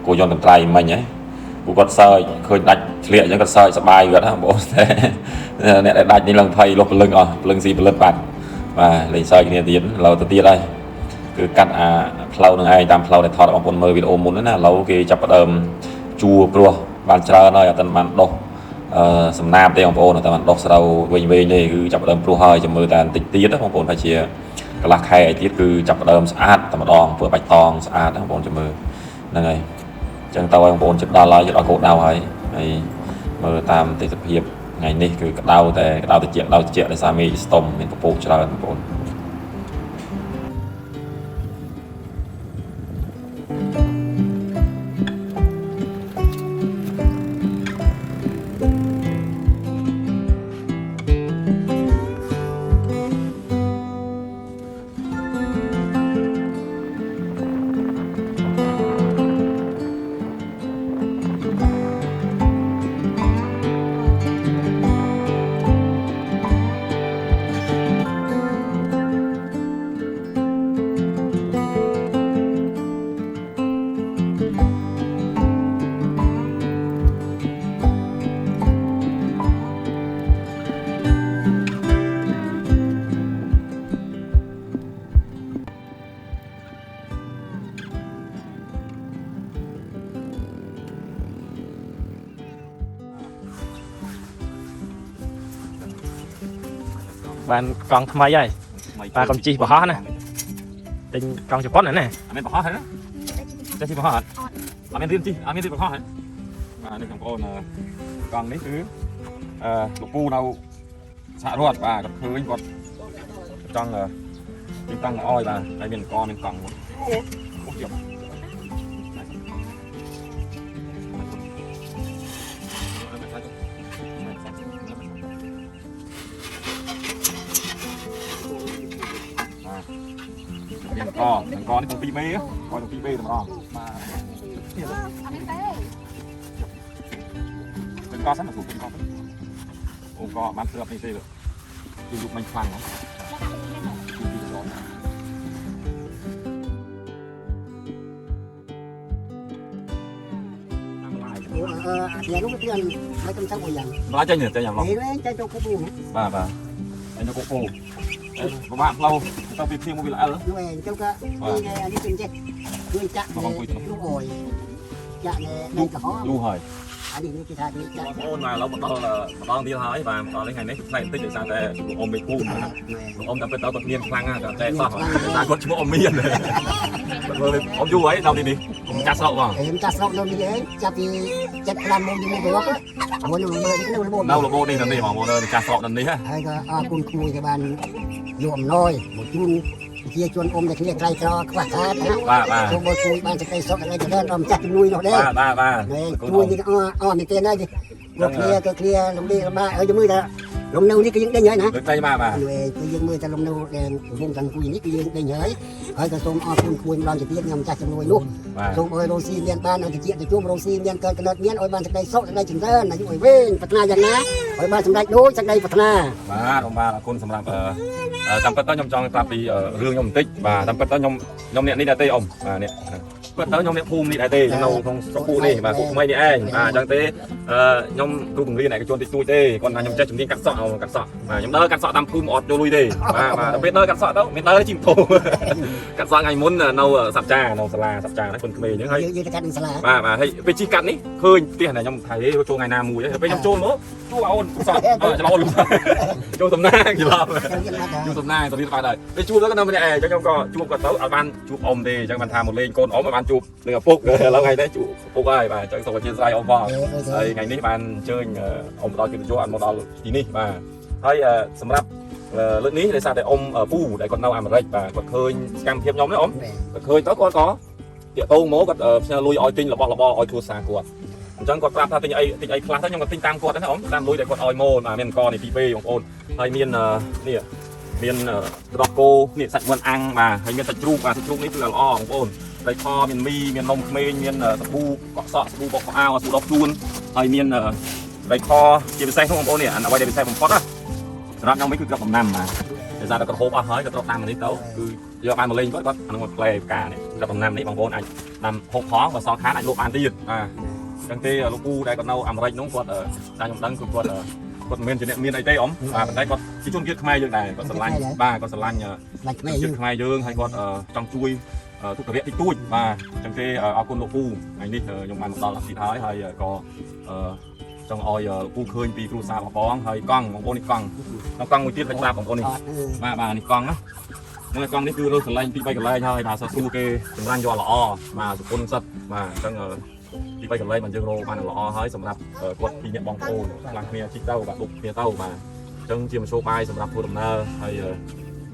cô dọn tầm tay mình ấy cô con sơi khơi đánh liệm cho con sơi sẽ bay gần hả bố nè đánh đi lần phay lột lưng gì lưng bạc và lấy sơi kia tiến lâu từ đây cứ cắt flowនឹងឯងតាម flow ដែលថតបងប្អូនមើលវីដេអូមុនណាឡូវគេចាប់ផ្ដើមជួព្រោះបានច្រើនហើយអត់បានដុសសំណាបទេបងប្អូនតែបានដុសស្រូវវិញទេគឺចាប់ផ្ដើមព្រោះហើយចាំមើលតែបន្តិចទៀតបងប្អូនថាជាកន្លះខែអីទៀតគឺចាប់ផ្ដើមស្អាតតែម្ដងធ្វើបាច់តងស្អាតបងប្អូនចាំមើលហ្នឹងហើយអញ្ចឹងតើបងប្អូនជិតដល់ហើយជិតដល់គោលដៅហើយមើលតាមទេសភាពថ្ងៃនេះគឺក្តៅតែក្តៅតិចដោយសារមេស្តុំមានពពកច្រើនបងប្អូនbàn con thay vậy và con chi bỏ hót nè tình con chụp post nữa nè anh bỏ hót hết đóจะสิบห้าอันนี้ที่อันนี้ที่บอกให้อันนี้ของโอนกองนี้คือลูกปูเราสะรวดvàก็คือกดจังเป็นตังอ้อยvàในเป็นกองเป็นกล่องหมดโอ้เจ็บเป็นกองนี่ของปีเม่กองของปีเม่ตรงนั้นมาเป็นกองสั้นหรือสูงเป็นกององค์กรมันเสือไม่ใช่หรอกคือยุคมันคลั่งเนาะnhà lúc cái anh mấy trăm sáu mươi dặm nói chơi nhỉ chơi nhầm không thì lấy chơi cho cô buồn bà anh cho cô cô các bạn lâu tao bị thiêu một vị lạ nữa lúc này trong cái đi tìm chơi người chặn lúc rồi chặn đây cả khó du hỏi anh đi cái thằng đi chặn ôn này nó một đòn đi hỏi và tao lấy ngày đấy này tích được sao để ôm bị cùn ôm tập tao tập niên khang à cái sao ta còn chưa ôm miên rồi ôm du ấy đâu đi đi chặt sậu vào em chặt sậu đâu đi đấy chặt thì chặt làm môn đi mua đồ á muốn đồ đâu là bộ đi làm gì mà bộ chặt sậu làm gì ha hay là cùn cùi cái bàn nhuộm nồi một chút chia chuồn ôm để kia cây cho các bạn khác cho bôi cùi bàn sẽ cây sậu cái này cho chặt nuôi nó đấy này cùi thì này tên đây cái kia lồng đi ba ở trong mưa đó lồng nâu đi cái những nhớ nè được tay mà người cái những mưa ta lồng nâu đèn vùng thằng cùi ní cái những nhớ ở cái tôm cùi cùi làm chỉ biết nhầm chặt trong nuôi luôn tôm ơi rosi miền ban ở cái chuyện thì chung rosi miền cơn cái miền ơi ban sẽ cây sậu đây chừng ra là những người bên Phật na dần ná ơi ban sầm đại đối sang đây Phật na ông ba là con sầm đạp tầm tất nhom trong tạp đi rương nhom tích và tầm tất nhom nhom nẹt đi là tây ông nẹt គាត់ទៅខ្ញុំអ្នកភូមិនេះដែរទេខ្ញុំនៅក្នុងស្រុកពូនេះបាទពុកថ្មីនេះឯងបាទអញ្ចឹងទេខ្ញុំគ្រូបង្រៀនឯកជនតិចតួចទេគាត់ថាខ្ញុំចេះជំនាញកាត់សក់កាត់សក់បាទខ្ញុំដើរកាត់សក់តាមភូមិអត់យកលុយទេបាទដល់ពេលដើរកាត់សក់ទៅមានដើរជីមធូកាត់សក់ថ្ងៃមុននៅសັບចានៅសាលាសັບចាណាគុនក្មេងអញ្ចឹងហើយយើងទៅកាត់នឹងសាលាបាទហើយពេលជីកាត់នេះឃើញផ្ទះណាខ្ញុំថៃចូលថ្ងៃណាមួយហើយពេលខ្ញុំចូលមកជួអូនសក់ច្រឡំចូលសំណាងច្រឡំជួសំណាងទៅរៀនបាទហើយពេលជួទៅក៏នៅម្នាក់ឯងអញ្ចឹងខ្ញុំក៏ជួបគាត់ទៅអត់បានជួបអ៊ំទេអញ្ចឹងបានថាមកលេងកូនអ៊ំឲ្យបានជួបនឹងឪពុកឥឡូវថ្ងៃនេះជួបឪពុកហើយបាទអញ្ចឹងសូមអធិស្ឋានអ៊ំផងហើយថ្ងៃនេះបានអញ្ជើញអ៊ំដល់កិត្តិយសអត់មកដល់ទីនេះបាទហើយសម្រាប់លើកនេះដោយសារតែអ៊ំពូដែលគាត់នៅអាមេរិកបាទគាត់ឃើញសកម្មភាពខ្ញុំនេះអ៊ំគាត់ឃើញទៅគាត់ក៏តាកតងមកគាត់ផ្ញើលុយឲ្យទិញរបស់របរឲ្យគ្រួសារគាត់អញ្ចឹងគាត់ប្រាប់ថាទិញអីខ្លះទៅខ្ញុំក៏ទិញតាមគាត់ដែរណាអ៊ំតាមលុយដែលគាត់ឲ្យមកបាទមានអង្គនេះពីពេលបងប្អូនហើយមាននេះមានត្រកគោនេះសាច់វ៉ាន់អាំងបាទហើយមានសាច់ជ្រូកបាទសាច់ជ្រូកនេះគឺល្អបងប្អូនត្រីខមានមីមាននំក្មេងមានសាប៊ូកក់សក់សាប៊ូបោកខោអាវសាប៊ូដបខ្លួនហើយមានត្រីខជាពិសេសបងប្អូននេះអ្វីដែលពិសេសបំផុតណាសម្រាប់ខ្ញុំវិញគឺក្របដំណាំបាទដោយសារតែគាត់ហូបអស់ហើយគាត់ត្រូវតាមនេះទៅគឺយកបានមកលេងគាត់អានឹងមកផ្លែផ្កានេះក្របដំណាំនេះបងប្អូនអាចដាំហូបផងបើសល់ខាតអាចលក់បានទៀតបាទអញ្ចឹងទេលោកពូដែលគាត់នៅអាមេរិកនោះគាត់តាមខ្ញុំដឹងគឺគាត់មានជាអ្នកមានអីទេអ៊ំបាទប៉ុន្តែគាត់ជាជនជាតិខ្មែរយើងដែរគាត់ស្រឡាញ់បាទគាត់ស្រឡាញ់ជាតិខ្មែរយើងហើយគាត់ចង់ជួយទុកវគ្គតិចតួចបាទអញ្ចឹងទេអរគុណលោកពូថ្ងៃនេះខ្ញុំបានមកដល់ទីហើយក៏ចង់ឲ្យលោកពូឃើញពីគ្រួសារបងហើយកង់បងប្អូននេះកង់មួយទៀតឲ្យប្រាប់បងប្អូននេះបាទនេះកង់ណានៅកង់នេះគឺរើសកន្លែងពី3កន្លែងហើយបាទសួរគេចម្រាញ់យកល្អបាទសុគុណសិតបាទអញ្ចឹងទី3កន្លែងបានយើងរកបានល្អហើយសម្រាប់គាត់ពីអ្នកបងប្អូនខ្លាំងគ្នាជីកទៅបាទឌុបគ្នាទៅបាទអញ្ចឹងជាមធ្យោបាយសម្រាប់ធ្វើដំណើរហើយ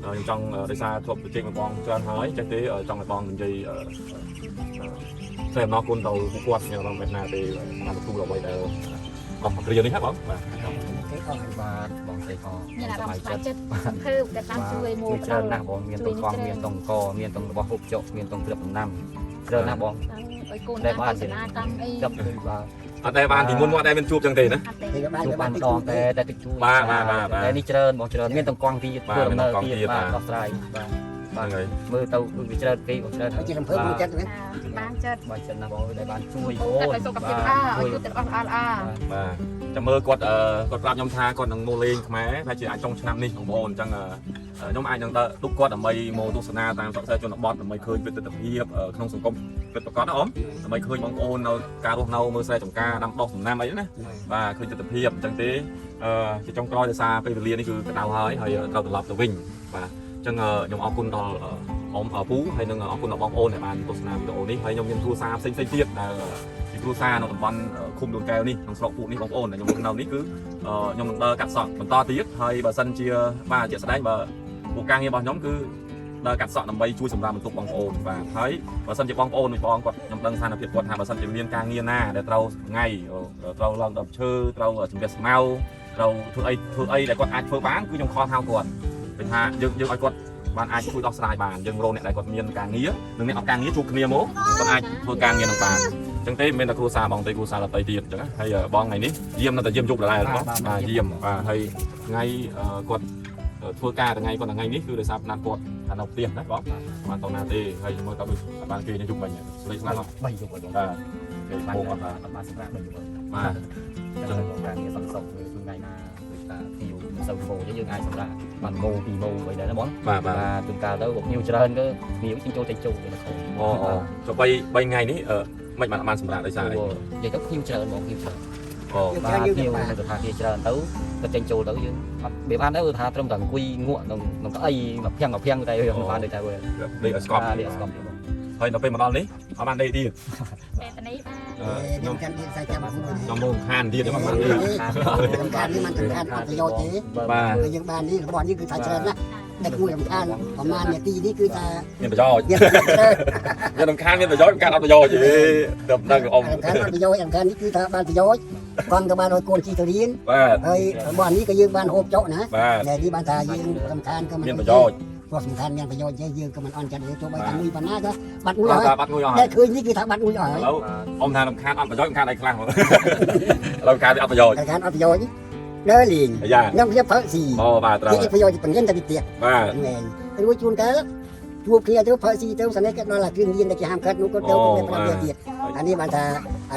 ខ្ញុំចង់ដោយសារធ្លាប់ទៅជែកបងច្រើនហើយចេះទេចង់ឲ្យបងនិយាយតែអំណរគុណទៅពួកគាត់ខ្ញុំរំលឹកណាទេបានទទួលអ្វីដែលអស់គ្រានេះហ៎បងបាទបាទបងទេក៏មានអារម្មណ៍ស្បែកចិត្តភើបដែលបានជួយមកច្រើនណាស់បងមានតុងកងមានតុងកមានតុងរបស់ហូបចុកមានតុងគ្រាប់ដំណាំច្រើនណាស់បងឲ្យកូនបានសេនាកម្មអីចាប់បាទអត់តែបានទីមុនមកតែមានជួបចឹងទេណាជួបបានម្ដងតែតិចជួយបាទតែនេះច្រើនបងច្រើនមានតុងកងទីធ្វើដំណើរទៀតបាទដោះស្រាយបាទហើយមើលទៅគឺវាច្រើនពេកបងច្រើនជាអំពើមួយចិត្តណាបានចិត្តណាបងដែលបានជួយអូនសុខភាពល្អឲ្យគាត់ទាំងអស់ល្អបាទចាំមើលគាត់ប្រាប់ខ្ញុំថាគាត់នឹងមកលេងខ្មែរថាជាអាចចុងឆ្នាំនេះបងប្អូនអញ្ចឹងខ្ញុំអាចនឹងទុកគាត់ដើម្បីមកទស្សនាតាមស្រុកស្រែជនបទដើម្បីឃើញទស្សនវិជ្ជាក្នុងសង្គមពិតប្រាកដណាអ៊ំដើម្បីឃើញបងប្អូននៅការរស់នៅមើលស្រែចម្ការដាំដុះដំណាំអីណាបាទឃើញទស្សនវិជ្ជាអញ្ចឹងទេជាចុងក្រោយដោយសារពេលវេលានេះគឺក្តៅហើយត្រូវត្រឡប់ទៅវិញបាទអញ្ចឹងខ្ញុំអរគុណដល់អ៊ំពូហើយនឹងអរគុណដល់បងប្អូនដែលបានទស្សនាវីដេអូនេះហើយខ្ញុំមានគ្រួសារផ្សេងៗទៀតដែលជាគ្រួសារនៅតំបន់ឃុំដួនកែវនេះក្នុងស្រុកពូនេះបងប្អូនដែលខ្ញុំរស់នៅនេះគឺខ្ញុំនឹងដើរកាត់សក់បន្តទៀតហើយបើសិនជាបាទជាក់ស្ដែងបើពួកការងាររបស់ខ្ញុំគឺដើរកាត់សក់ដើម្បីជួយសម្រាប់បន្ទុកបងប្អូនបាទហើយបើសិនជាបងប្អូនមួយបងគាត់ខ្ញុំដឹងស្ថានភាពគាត់ថាបើសិនជាមានការងារណាដែលត្រូវថ្ងៃត្រូវឡើងដល់ឈើត្រូវជំនះស្មៅត្រូវធ្វើអីដែលគាត់អាចធ្វើបានគឺខ្ញុំខលហៅគាត់ពេលថាយើងឲ្យគាត់បានអាចជួយដោះស្រាយបានយើងរកអ្នកដែលគាត់មានការងារនិងអ្នកអត់ការងារជួបគ្នាមកគាត់អាចធ្វើការងារនឹងបានអញ្ចឹងទេមិនមែនតែគ្រួសារបងទេគ្រួសារដទៃទៀតអញ្ចឹងហើយបងថ្ងៃនេះយាមនៅតែយាមជប់ដដែលបាទយាមបាទហើយថ្ងៃគាត់ធ្វើការថ្ងៃគាត់ថ្ងៃនេះគឺដោយសារណាត់គាត់ថានៅផ្ទះណាបងបានតណាទេហើយមើលទៅដូចបានគេជប់វិញស្លេកស្លាប់3យប់ហើយបងបាទគេបោកអត់បានសម្រាប់3យប់បាទអញ្ចឹងការងារសន្សំគឺថ្ងៃណាដូចថាទីយូរសូវពោយើងអាចសម្រាប់បានម៉ូ2ម៉ូអីដែរណាបងបាទជួនកាលទៅភ្ញៀវច្រើនក៏ភ្ញៀវចូលទៅចូលទៅអូចុះ3ថ្ងៃនេះមិនបានសម្រាប់ដោយសារអីនិយាយទៅភ្ញៀវច្រើនបងភ្ញៀវច្រើនអូបាទភ្ញៀវនៅសថាគារច្រើនទៅទៅចេញចូលទៅយើងអត់វាបានដែរថាត្រឹមតែអង្គុយងក់ក្នុងក្អីមកភៀងតែយើងបានដូចតែវិញលេខស្កប់ហើយដល់ពេលមកដល់នេះអត់បានដេកទៀតពេលនេះខ្ញុំកាន់ទៀតសាច់ចាំខ្ញុំមកខានទៀតហ្នឹងខាននេះมันถึงខានអត់ប្រយោជន៍ទេបាទយើងបាននេះរបស់នេះគឺថាច្រើនណាស់តែគួររំខានប្រហែលនាទីនេះគឺថាមានប្រយោជន៍យើងរំខានមានប្រយោជន៍ការអត់ប្រយោជន៍ទេដល់ដល់អ៊ំខានអត់ប្រយោជន៍ខាននេះគឺថាបានប្រយោជន៍គាត់ក៏បានឲ្យកូនជីទៅរៀនបាទហើយរបស់នេះក៏យើងបានហូបចុកណាតែនេះបានថាយើងរំខានក៏មានប្រយោជន៍ព្រោះសំខាន់មានប្រយោជន៍យើងក៏មិនអន់ចិត្តទេទោះបីតែមួយប៉ុណ្ណាក៏បាត់មួយហើយបាត់មួយហើយតែឃើញនេះគឺថាបាត់មួយហើយឥឡូវអ៊ំថារំខានអត់ប្រយោជន៍រំខានអីខ្លះឥឡូវខានអត់ប្រយោជន៍ខានអត់ប្រយោជន៍ដើរលេងខ្ញុំខ្ញុំប្រើស៊ីអូបាទត្រូវប្រយោជន៍បង្រៀនតែពីទៀតបាទមែនរួចជួនកាល ជួបគ្នាទៅផើស៊ីទៅស្នេហ៍គេដល់តែគ្រឿងញៀនដែលគេហាមឃាត់នោះក៏ទៅមិនប្រាប់វាទៀតអានេះបានថា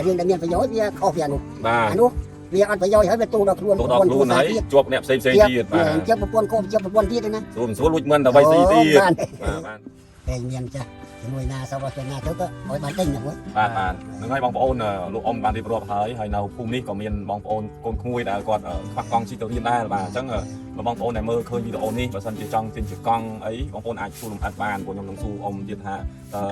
រឿងដែលមានប្រយោជន៍វាខុសពីអានោះ បាទ អានោះវាអត់ប្រយោជន៍ហើយវាទូដល់ខ្លួន ទូដល់ខ្លួនហើយជាប់អ្នកផ្សេងទៀតបាទ ជាប្រពន្ធកូនជាប្រពន្ធទៀតណា ស្រួលលួចមិនដល់3 4ទៀតបាទបាទ តែមានចាស់ជាមួយណាសោះទៅណាទៅក៏ឲ្យបានទិញហ្នឹង បាទបាទនឹងហើយបងប្អូនលោកអ៊ំបានរៀបរាប់ហើយនៅភូមិនេះក៏មានបងប្អូនកូនក្មួយដែលគាត់ខ្វះកង់ជិះទៅរៀនដែរបាទអញ្ចឹងបងប្អូនដែលមើលឃើញវីដេអូនេះបើសិនជាចង់ទិញជាកង់អីបងប្អូនអាចសួរលំអិតបានព្រោះខ្ញុំនឹងសួរអ៊ំទៀតថា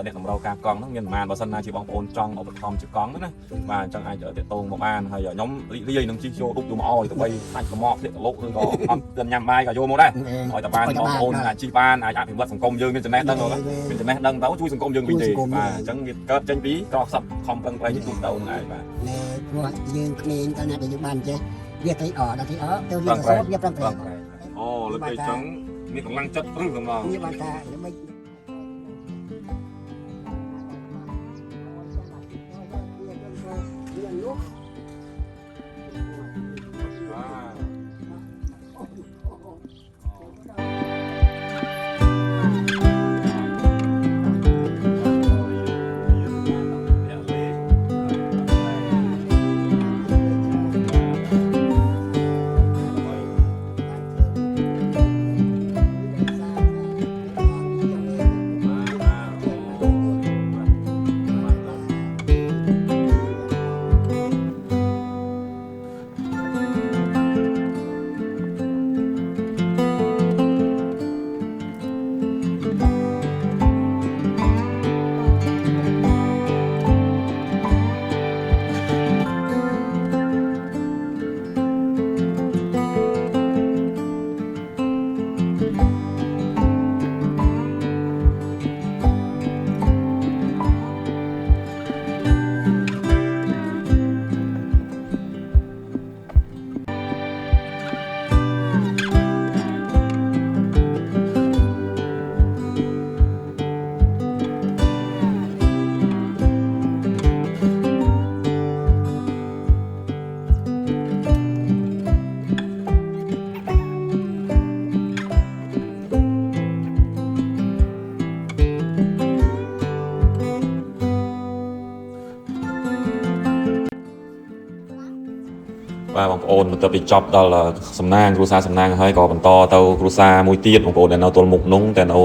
អ្នកតម្រូវការកង់ហ្នឹងមានប្រហែលបើសិនណាជាបងប្អូនចង់ឧបត្ថម្ភជាកង់ណាបាទអញ្ចឹងអាចតាក់ទងមកបានហើយខ្ញុំរីករាយនឹងជិះចូលរូបយកមកឲ្យទៅបីសាច់កមកភ្លេកកលោកឬក៏អត់ទាន់ញ៉ាំបាយក៏យកមកដែរឲ្យតែបានបងប្អូនអាចជិះបានអាចអភិវឌ្ឍសង្គមយើងមានចំណេះដឹងទៅមានចំណេះដឹងទៅជួយសង្គមយើងវិញទេបាទអញ្ចឹងវាកើតចេញពីក្រខ្សត់ខំប្រឹងប្រែងទូទៅហ្នឹងឯងបាទ ណែព្រោះយើងក្មេងកាលណាដែលយើងបានចេះវាទៅដល់ទីទៅរៀនសូត្រវាប្រឹងប្រែង អូលើកអីចឹងមានកម្លាំងចិត្តព្រឹងហ្មង វាបានថាមិន បាទបងប្អូនបន្ទាប់ពីចប់ដល់សំណាងគ្រួសារសំណាងហើយក៏បន្តទៅគ្រួសារមួយទៀតបងប្អូនដែលនៅទល់មុខនោះតែនៅ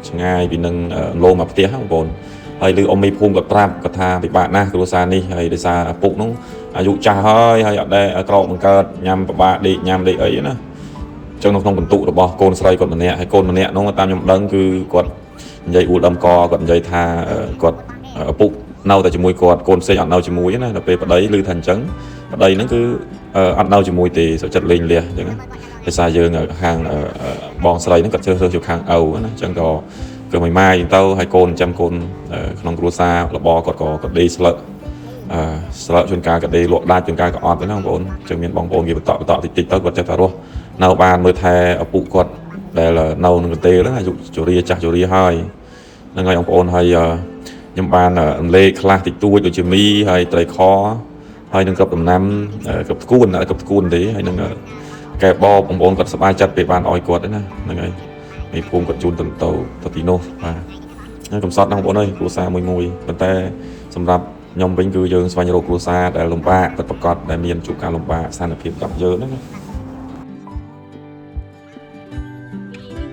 ឆ្ងាយពីនឹងលោមកផ្ទះបងប្អូនហើយឮអ៊ំមីភូមិគាត់ប្រាប់គាត់ថាពិបាកណាស់គ្រួសារនេះហើយដោយសារឪពុកនោះអាយុចាស់ហើយអត់ដែលក្រោកបង្កើតញ៉ាំពិបាកដេកញ៉ាំដេកអីណាអញ្ចឹងនៅក្នុងបន្ទុករបស់កូនស្រីគាត់ម្នាក់ហើយកូនម្នាក់នោះតាមខ្ញុំដឹងគឺគាត់និយាយអួលដំកគាត់និយាយថាគាត់ឪពុកនៅតែជាមួយគាត់កូនផ្សេងអត់នៅជាមួយណាដល់ពេលប្តីឮថាអញ្ចឹងប្តីហ្នឹងគឺអត់នៅជាមួយទេសុខចិត្តលេងលះអញ្ចឹងដោយសារយើងខាងបងស្រីហ្នឹងគាត់ជ្រើសរើសយកខាងឪណាអញ្ចឹងក៏គឺមួយម៉ាយទៅហើយកូនចាំកូនក្នុងគ្រួសាររបរគាត់ក៏កដេស្លឹកស្លឹកជួនកាលកដេលក់ដាច់ជួនកាលក៏អត់ទេណាបងប្អូនអញ្ចឹងមានបងប្អូនគេបន្តតិចតិចទៅគាត់ចេះតែរស់នៅបានមើលថែឪពុកគាត់ដែលនៅក្នុងកន្ទេលហ្នឹងអាយុជរាចាស់ជរាហើយហ្នឹងហើយបងប្អូនហើយខ្ញុំបានអន្លេខខ្លះតិចតួចដូចជាមីហើយត្រីខហើយនឹងគ្រប់ដំណាំគ្រប់ស្គួនគ្រប់ស្គួនទេហើយនឹងកែបបងប្អូនគាត់សប្បាយចិត្តពេលបានអោយគាត់ណាហ្នឹងហើយមីភូមិគាត់ជូនទៅទីនោះបាទហើយកំសត់ណាបងប្អូនអើយគ្រួសារមួយប៉ុន្តែសម្រាប់ខ្ញុំវិញគឺយើងស្វែងរកគ្រួសារដែលលំបាកពិតប្រាកដដែលមានជួបការលំបាកស្ថានភាពរបស់យើងហ្នឹងណា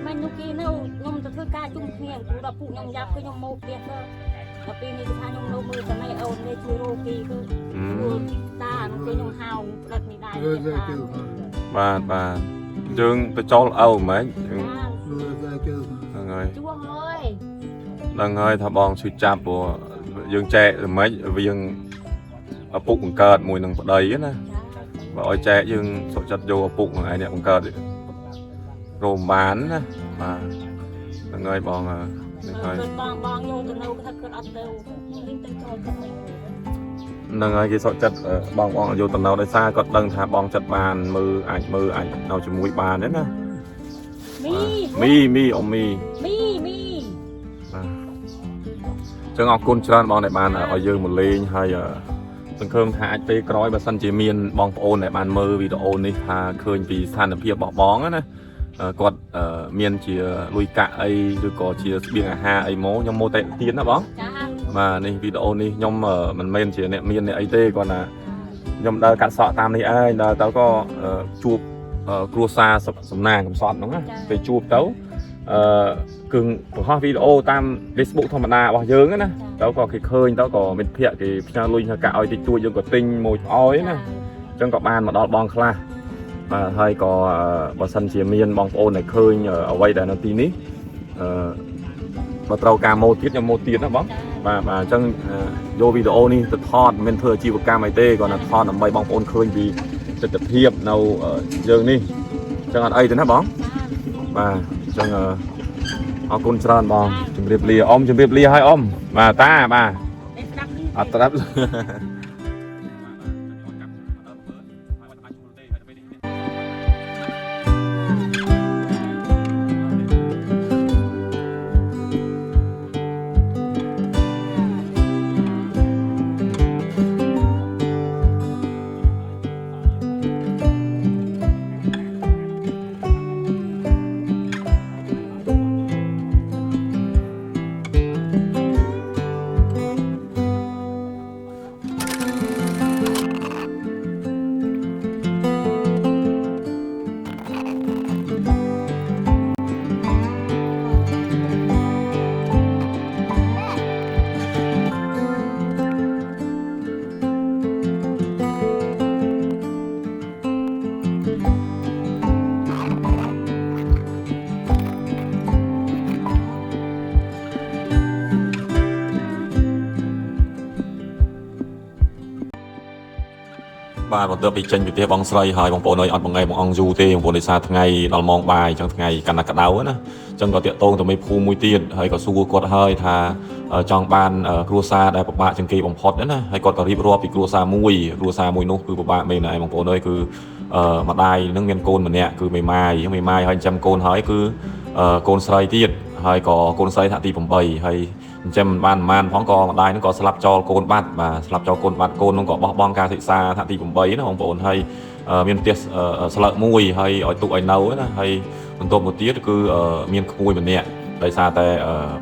មិននោះគេនៅខ្ញុំទៅធ្វើការជុំគ្នាគ្រូដល់ពួកខ្ញុំយ៉ាប់គឺខ្ញុំមកផ្ទះទៅដល់ពេលនេះគឺថាខ្ញុំនៅមើលតែណៃអូននេះជួយរកគេគឺតានោះគឺខ្ញុំហៅផ្លិតនេះដែរបាទយើងទៅចូលអោមែនហ្នឹងហើយជួងអើយ ហ្នឹងហើយថាបងជួយចាប់ព្រោះយើងចែកមិនវាយើងឪពុកបង្កើតមួយនឹងប្តីណាបើឲ្យចែកយើងសុខចិត្តយកឪពុកហ្នឹងឯងអ្នកបង្កើតរមបានណាបាទហ្នឹងហើយបងហ្នឹងហើយបងយកទៅនៅថាគាត់អត់ទៅវិញទៅចូលទៅហ្នឹងហើយគេសុខចិត្តបងយកទៅនៅដោយសារគាត់ដឹងថាបងចិត្តបានមើលអាចនៅជាមួយបានទេណាមីអ៊ំមីចឹងអរគុណច្រើនបងដែលបានឲ្យយើងមកលេងហើយសង្ឃឹមថាអាចពេលក្រោយបើសិនជាមានបងប្អូនដែលបានមើលវីដេអូនេះថាឃើញពីស្ថានភាពរបស់បងណា គាត់មានជាលុយកាក់អីឬក៏ជាស្បៀងអាហារអីមកខ្ញុំមកតែទៀនណាបងបាទនេះវីដេអូនេះខ្ញុំមិនមែនជាអ្នកមានអ្នកអីទេគាត់ណាខ្ញុំដើរកាត់សក់តាមនេះឯងដើរទៅក៏ជួបគ្រួសារសំណាងកំសត់ហ្នឹងណាពេលជួបទៅគឺបង្ហោះវីដេអូតាម Facebook ធម្មតារបស់យើងណាទៅក៏គេឃើញទៅក៏មិត្តភ័ក្តិគេផ្ញើលុយថាកាក់ឲ្យតិចតួចយើងក៏ទិញមួយអោយណាអញ្ចឹងក៏បានមកដល់បងខ្លះបាទហើយក៏បើសិនជាមានបងប្អូនដែលឃើញអ្វីដែលនៅទីនេះបើត្រូវការម៉ូទៀតខ្ញុំម៉ូទៀតណាបងបាទអញ្ចឹងយកវីដេអូនេះទៅថតមិនមែនធ្វើអាជីវកម្មអីទេគ្រាន់តែថតដើម្បីបងប្អូនឃើញពីទស្សនវិជ្ជានៅយើងនេះអញ្ចឹងអត់អីទេណាបងបាទអញ្ចឹងអរគុណច្រើនបងជម្រាបលាអ៊ំជម្រាបលាឲ្យអ៊ំបាទតាបាទអត់ស្ដាប់បាទបន្ទាប់ពីចេញពីផ្ទះបងស្រីហើយបងប្អូនអើយអត់បងឯងបងអង្គយូរទេបងប្អូនដោយសារថ្ងៃដល់ម៉ោងបាយអញ្ចឹងថ្ងៃកាន់តែក្តៅណាអញ្ចឹងក៏តាក់ទងទៅមេភូមិមួយទៀតហើយក៏សួរគាត់ហើយថាចង់បានគ្រួសារដែលពិបាកជាងគេបំផុតណាហើយគាត់ក៏រៀបរាប់ពីគ្រួសារមួយនោះគឺពិបាកមែនឯងបងប្អូនអើយគឺម្ដាយនឹងមានកូនម្នាក់គឺមេម៉ាយហើយចាំកូនហើយគឺកូនស្រីទៀតហើយក៏កូនស្រីថ្នាក់ទី8ហើយអញ្ចឹងមិនបានផងក៏ម្ដាយនឹងក៏ស្លាប់ចោលកូនបាត់បាទស្លាប់ចោលកូនបាត់កូននឹងក៏បោះបង់ការសិក្សាថ្នាក់ទី8ណាបងប្អូនហើយមានផ្ទះស្លឹកមួយហើយឲ្យទុកឲ្យនៅណាហើយបន្ទាប់មកទៀតគឺមានក្មួយម្នាក់ដោយសារតែ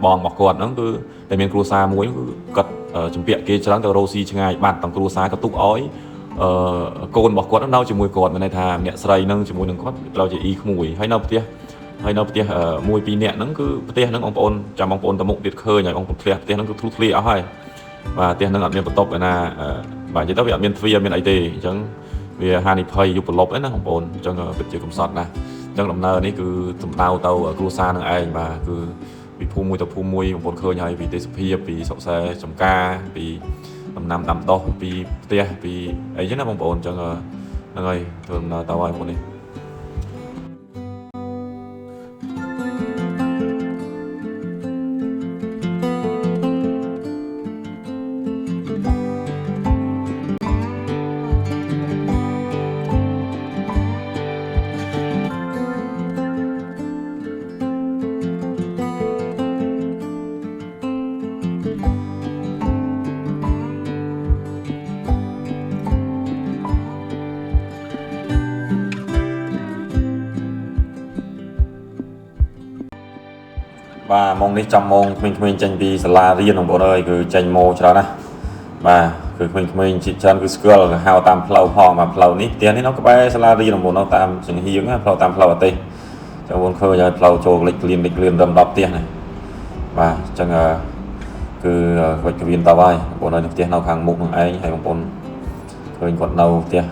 បងរបស់គាត់ហ្នឹងគឺតែមានគ្រួសារមួយគឺគាត់ចម្ពាក់គេច្រើនទៅរោស៊ីឆ្ងាយបាត់ទាំងគ្រួសារក៏ទុកឲ្យកូនរបស់គាត់នៅជាមួយគាត់មានន័យថាអ្នកស្រីហ្នឹងជាមួយនឹងគាត់ត្រូវជាអ៊ីក្មួយហើយនៅផ្ទះមួយពីរនាក់ហ្នឹងគឺផ្ទះហ្នឹងបងប្អូនចាំបងប្អូនទៅមុខទៀតឃើញហើយបងប្អូនផ្ទះហ្នឹងគឺធ្លុះធ្លាយអស់ហើយបាទផ្ទះហ្នឹងអត់មានបន្ទប់ឯណាបាទនិយាយទៅវាអត់មានទ្វារមានអីទេអញ្ចឹងវាហានិភ័យយុបលប់ឯណាបងប្អូនអញ្ចឹងពិតជាកំសត់ណាស់អញ្ចឹងដំណើរនេះគឺសំដៅទៅគ្រួសារនឹងឯងបាទគឺពីភូមិមួយទៅភូមិមួយបងប្អូនឃើញហើយពីទេសភាពពីសុខសែចំការពីដំណាំដាំដុះពីផ្ទះពីអីចឹងណាបងប្អូនអញ្ចឹងហ្នឹងហើយធ្វើដំណើរទៅហើយបងប្អូននេះបាទម៉ោងនេះចាំម៉ោងក្មេងៗចេញពីសាលារៀនបងប្អូនអើយគឺចេញមកច្រើនណាស់បាទគឺក្មេងៗជាច្រើនគឺស្គាល់ហៅតាមផ្លូវផងបាទផ្លូវនេះផ្ទះនេះនៅក្បែរសាលារៀនបងប្អូននៅតាមចង្ហៀងផ្លូវតាមផ្លូវអាទេសចាំបងប្អូនឃើញហើយផ្លូវចូលលេចក្លៀនរំដប់ផ្ទះនេះបាទអញ្ចឹងគឺវិជ្ជមានតើហើយបងប្អូននៅផ្ទះនៅខាងមុខនឹងឯងហើយបងប្អូនឃើញគាត់នៅផ្ទះ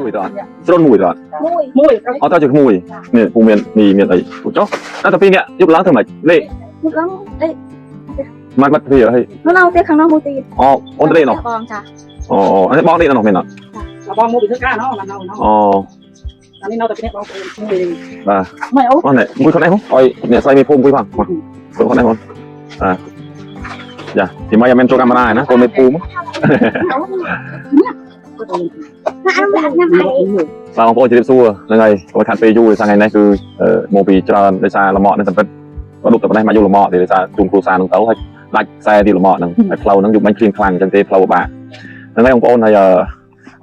មួយដល់ស្រន់មួយដល់មួយអត់ទៅជាមួយនេះពូមានអីពូចុះតែពីរនាក់យកឡើងធ្វើម៉េចលេខឡើង mắt thì ở đây នោះនៅទៀតខាងនោះមួយទៀត ôn đây nó បងចា anh ấy bong đi nó mình nó បងមកពីធ្វើការណោះបានណោះ អានេះនៅតែគ្នាបងប្អូនមួយ បាទ មិនអូ អូននេះមួយខ្លួនឯងហ៎អុយអ្នកស្រីមានភូមិមួយផងខ្លួនឯងហ៎យ៉ាទីមកយ៉ាងមែនចូលកាមេរ៉ាណាកូនមានភូមិ ណាអត់ញ៉ាំអី បាទបងប្អូនជម្រាបសួរហ្នឹងហើយចូលខាត់ពេលយូរថ្ងៃនេះគឺមកពីច្រើនដោយសារលំអនេះសម្បត្តិក៏ដុបតែប៉ុណ្ណេះមកយកលំអទេដោយសារជូនគ្រួសារនឹងទៅហើយដាច់ខ្សែទីលំអហ្នឹងហើយផ្លូវហ្នឹងយកបាញ់គ្លៀងខ្លាំងអញ្ចឹងទេផ្លូវពិបាកហ្នឹងហើយបងប្អូនហើយ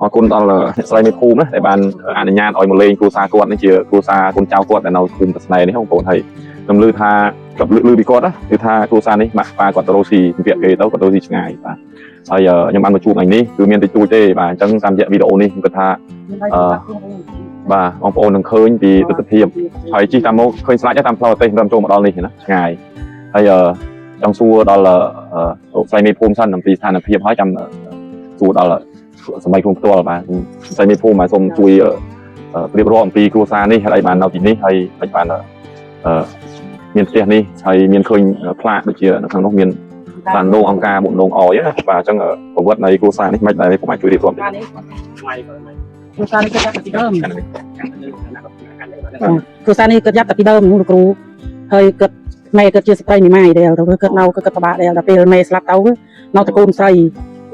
អរគុណដល់អ្នកស្រីមានភូមិណាដែលបានអនុញ្ញាតឲ្យមកលេងគ្រួសារគាត់នេះជាគ្រួសារកូនចៅគាត់ដែលនៅភូមិស្នេហ៍នេះបងប្អូនហើយខ្ញុំឮថាគាត់ឮពីគាត់ណាគឺថាគ្រួសារនេះម៉ាក់ប៉ាគាត់ទៅរកស៊ីពាក្យគេទៅគាត់ទៅស៊ីឆ្ងាយបាទហើយខ្ញុំបានមកជួបថ្ងៃនេះគឺមានតិចតួចទេបាទអញ្ចឹងតាមរយៈវីដេអូនេះខ្ញុំគិតថាបាទបងប្អូននឹងឃើញពីទស្សនវិជ្ជាហើយជិះតាមមកឃើញស្លាច់តាមផ្លូវទេសរំចូលមកដល់នេះណាឆ្ងាយហើយចង់សួរដល់ស្រីមេភូមិសិនអំពីស្ថានភាពហើយចាំសួរដល់សម័យខ្លួនផ្ទាល់បាទស្រីមេភូមិបាទសូមជួយប្រៀបរាប់អំពីគ្រួសារនេះហើយបាននៅទីនេះហើយបានមានផ្ទះនេះហើយមានឃើញផ្លាកដូចជានៅខាងនោះមានបានដងអង្គការមុនដងអយណាបាទអញ្ចឹងប្រវត្តិនៃគ្រួសារនេះមិនដែរខ្ញុំអាចជួយរៀបរាប់ គ្រូសានេះគាត់ចាប់ពីដើមគ្រូសានេះគាត់ចាប់ពីដើមលោកគ្រូហើយគាត់ម៉ែគាត់ជាស្ត្រីមីម៉ាយដែរទៅគាត់នៅគាត់ពិបាកដែរដល់ពេលម៉ែស្លាប់ទៅនៅតកូនស្រី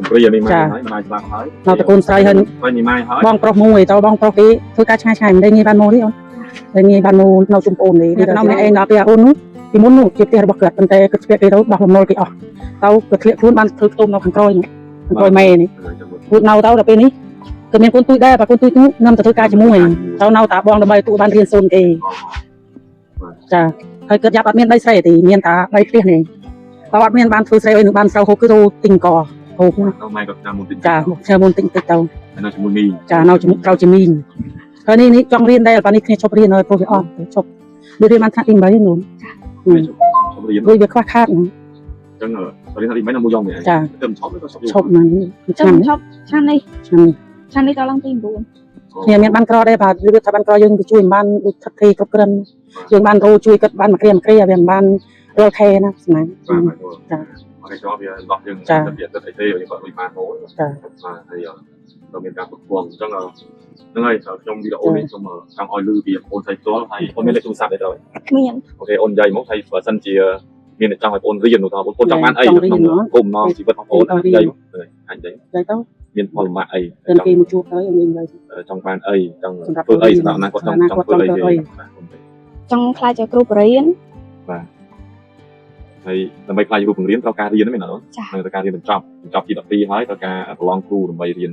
ព្រាមីម៉ាយហើយម៉ាយស្លាប់ហើយ នៅតកូនស្រីហើយមីម៉ាយហើយ បងប្រុសមួយទៅបងប្រុសគេធ្វើការឆ្ងាយមិនได้ងាយបានមកទេអូនតែងាយបានមកនៅជុំអូននេះនៅម្នាក់ឯងដល់ពេលអូននោះពីមុននោះជាផ្ទះរបស់គាត់ប៉ុន្តែគាត់ស្ពាក់គេទៅបោះលំនុលគេអស់ទៅគាត់ធ្លាក់ខ្លួនបានធ្វើខ្ទមនៅខាងក្រោយម៉ែនេះគាត់នៅទៅដល់ពេលនេះគាត់មានកូនទួយដែរបើកូនទួយនោះនាំទៅធ្វើការជាមួយទៅនៅតាបងដើម្បីទួបានរៀនសូនគេចាហើយគាត់យ៉ាប់អត់មានដីស្រែទេមានតាដីផ្ទះនេះបើអត់មានបានធ្វើស្រែឲ្យនឹងបានស្រូវហូបគឺទៅទិញកហូបណា ម៉ែគាត់ចាំមុនតិច ចាចាំមុនទិញទៅ នៅជាមួយមីង ចានៅជាមួយត្រូវជាមីងហើយនេះចង់រៀនដែរបើនេះគ្នាឈប់រៀនហើយព្រោះវាអត់ឈប់វារៀនបានថ្នាក់ទី8នោះ រៀន វាខ្វះខាតហ្នឹង អញ្ចឹងរៀនថាទីមិនមកយំទេ ចា ទៅឈប់ទៅឈប់ ឈប់ហ្នឹង ចាំឈប់ឆ្នាំនេះ ឆ្នាំនេះ ដល់ឡើងទី9 គ្នាមានបានក្រដែរបាទវាថាបានក្រយើងទៅជួយបានដូចថឹកថេគ្រប់គ្រិនយើងបានរោជួយគាត់បានមកគ្រាវាបានរលខែណាស្មានចា មកចោលវាដោះយើងទៅទៀតទៅអីទេយើងគាត់មិនបានមកចាបាទហើយเราមានការប្រព័ន្ធអញ្ចឹងហ្នឹងហើយខ្ញុំវីដេអូនេះខ្ញុំចង់ឲ្យលឺពីបងប្អូនស្រីផ្ទាល់ហើយបងមានលេខទូរស័ព្ទទេត្រូវ មាន អូខេអូននិយាយមកហើយបើសិនជាមានចង់ឲ្យបងរៀននោះថាបងប្អូនចង់បានអីក្នុងគុំណងជីវិតបងប្អូននិយាយមកអាចនិយាយ ទៅ មានផលលំបាកអី ទៅគេមកជួបហើយយើងនិយាយ ចង់បានអីចង់ធ្វើអីសម្រាប់អនាគតចង់ធ្វើអីទេ ចង់ខ្លាចជាគ្រូបរិញ្ញាបត្រ ហើយដើម្បីខ្លាចគ្រូបង្រៀនត្រូវការរៀនហ្នឹងមែនអត់ត្រូវការរៀនបញ្ចប់ទី12ហើយត្រូវការប្រឡងគ្រូដើម្បីរៀន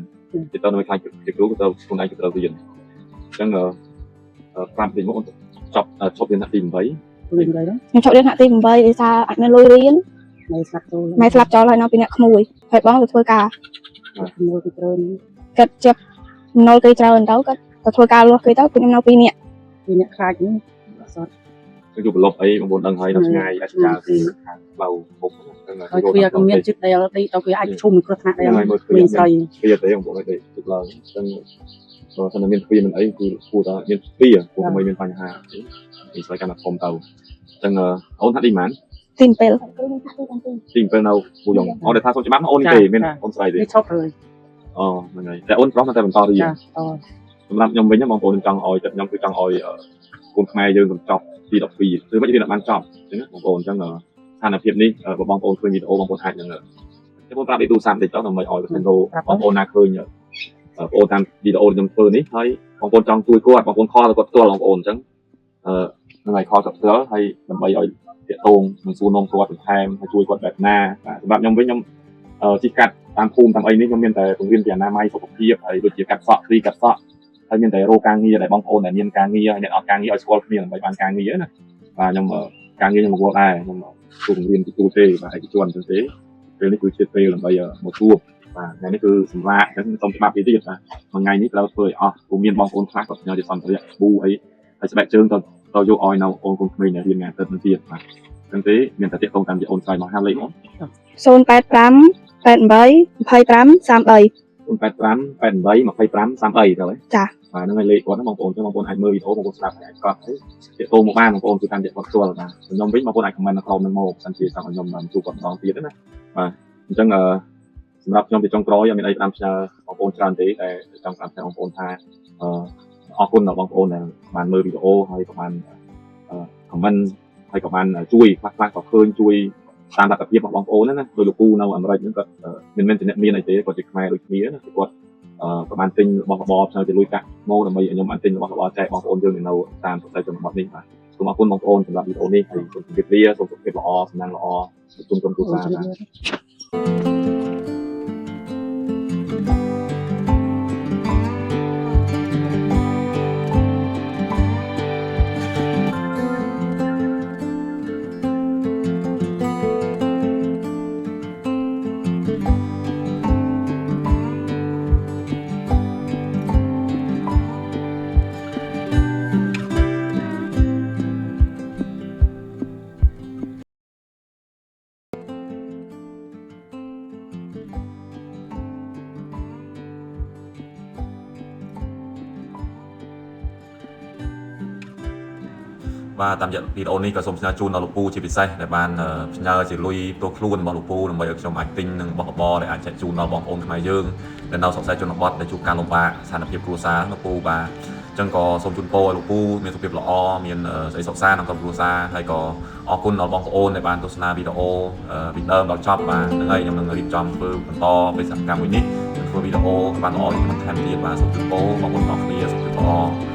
ទៅដើម្បីខ្លាចជាគ្រូក៏ត្រូវខ្លួនឯងត្រូវរៀនអញ្ចឹងប្រាប់ទីមកចប់ឈប់រៀនថ្នាក់ទី8 រៀនទៅ ខ្ញុំឈប់រៀនថ្នាក់ទី8ដោយសារអត់មានលុយរៀន ម៉ែស្លាប់ទៅ ម៉ែស្លាប់ចោលហើយនៅពីអ្នកក្មួយហើយបងទៅធ្វើការ មើលទៅច្រើន គាត់ចាប់ណុលគេច្រើនទៅគាត់ទៅធ្វើការលាស់គេទៅខ្ញុំនៅពីអ្នក ពីអ្នកខ្លាចនេះអត់សត គឺប្រឡប់អីបងប្អូនដឹងហើយនៅឆ្ងាយអាចការពីខាងផ្លូវមុខហ្នឹង ហើយវាក៏មានចិត្តដែលទីទៅគេអាចឈុំគ្រោះថ្នាក់ដែរមានស្រី ពីទេបងប្អូនទេទឹកឡើងអញ្ចឹងបើសិនមានពីមិនអីគឺគួរតែមានពីព្រោះមិនមានបញ្ហាពីស្អីកាន់តែធំទៅអញ្ចឹងអូនថាទីម៉ាន ទី7 ទី7នៅពូយ៉ងអូនថាសូមច្បាប់អូនទេមានអូនស្រីទេ នេះឈប់ហើយ អូហ្នឹងហើយតែអូនប្រុសតែបន្តរៀនសម្រាប់ខ្ញុំវិញបងប្អូនចង់ឲ្យតែខ្ញុំគឺចង់ឲ្យកូនខ្មែរយើងបញ្ចប់ទី12គឺមិនរៀនបានចប់អញ្ចឹងបងប្អូនអញ្ចឹងស្ថានភាពនេះបើបងប្អូនឃើញវីដេអូបងប្អូនអាចនឹងខ្ញុំប្រាប់ពីទូរស័ព្ទតិចទៅដើម្បីឲ្យបងប្អូនណាឃើញបងប្អូនតាមវីដេអូខ្ញុំធ្វើនេះហើយបងប្អូនចង់ជួយគាត់បងប្អូនខលគាត់ផ្ទាល់បងប្អូនអញ្ចឹងហ្នឹងហើយខលគាត់ផ្ទាល់ហើយដើម្បីឲ្យតាក់ទងនឹងសួរនាំគាត់បន្ថែមហើយជួយគាត់បែបណាសម្រាប់ខ្ញុំវិញខ្ញុំជីកាត់តាមភូមិតាមអីនេះខ្ញុំមានតែបង្រៀនពីអនាម័យសុខភាពហើយដូចជាកាត់សក់គ្រីកាត់សក់ហើយមានតែរោការងារដែលបងប្អូនដែលមានការងារហើយអ្នកអត់ការងារឲ្យស្គាល់គ្នាដើម្បីបានការងារណាបាទខ្ញុំការងារខ្ញុំមកដែរខ្ញុំគ្រូបង្រៀនទីទូទេបាទឯកជនអញ្ចឹងទេពេលនេះគឺជាពេលដើម្បីមកជួបបាទថ្ងៃនេះគឺសម្រាប់អញ្ចឹងសូមច្បាប់ពីទៀតបាទមួយថ្ងៃនេះត្រូវធ្វើឲ្យអស់ព្រោះមានបងប្អូនខ្លះគាត់ផ្ញើជាសន្តិរៈប៊ូអីហើយស្បែកជើងទៅយកឲ្យនៅបងប្អូនក្មេងដែលរៀនថ្ងៃទឹកនឹងទៀតបាទអញ្ចឹងទេមានតែតាក់ទងតាមជាអូនស្រីមកហាលេខមក 085 88 25 33 085 88 25 33ទៅហ៎ ចា và nó ngay lệ có nó mong ổn cho mong ổn ảnh mơ video mong ổn sạp ảnh có thấy để tô một ban mong ổn từ căn điện bọc xua là nhom vĩnh mong ổn ảnh comment nó không mong săn chia xong nhom làm chụp còn đòn tiền đó và chẳngสำหรับខ្ញុំពីចុងក្រោយមានអីផ្ដាំផ្ញើបងប្អូនច្រើនទេតែចង់ប្រាប់បងប្អូនថាអរគុណដល់បងប្អូនដែលបានមើលវីដេអូហើយក៏បានcomment ហើយក៏បានជួយខ្លះៗក៏ឃើញជួយតាមលទ្ធភាពរបស់បងប្អូនណាដោយលោកពូនៅអាមេរិកហ្នឹងក៏មិនមែនជាអ្នកមានអីទេគាត់ជាខ្មែរដូចគ្នាណាគាត់ក៏បានទិញរបស់របរផ្សេងទៅលុយកាក់មកដើម្បីឲ្យខ្ញុំបានទិញរបស់របរចែកបងប្អូនយើងនៅតាមប្រទេសជនបទនេះបាទសូមអរគុណបងប្អូនសម្រាប់វីដេអូនេះហើយសូមជម្រាបលាសូមសុខភាពល្អសំណាងល្អជុំក្រុមគ្រួសារបាទ và tạm nhận video này có xong chunដល់លោកពូជាពិសេសដែលបានផ្ញើជាលុយตัวខ្លួនរបស់លោកពូដើម្បីឲ្យខ្ញុំអាចទិញនឹងរបស់របរដែលអាចចែកជូនដល់បងប្អូនខ្មែរយើងដែលនៅសរសៃជនបទដែលជួបការលំបាកស្ថានភាពគ្រួសារលោកពូបាទអញ្ចឹងក៏សូមជូនពរឲ្យលោកពូមានសុខភាពល្អមានស្អីសុខសាន្តក្នុងក្រុមគ្រួសារហើយក៏អរគុណដល់បងប្អូនដែលបានទស្សនាវីដេអូពីដើមដល់ចប់បាទហ្នឹងហើយខ្ញុំនឹងរៀបចំធ្វើបន្តបេសកកម្មមួយនេះធ្វើវីដេអូបានល្អជាបន្ថែមទៀតបាទសូមជូនពរបងប្អូនទាំងគ្នាសុខភាពល្អ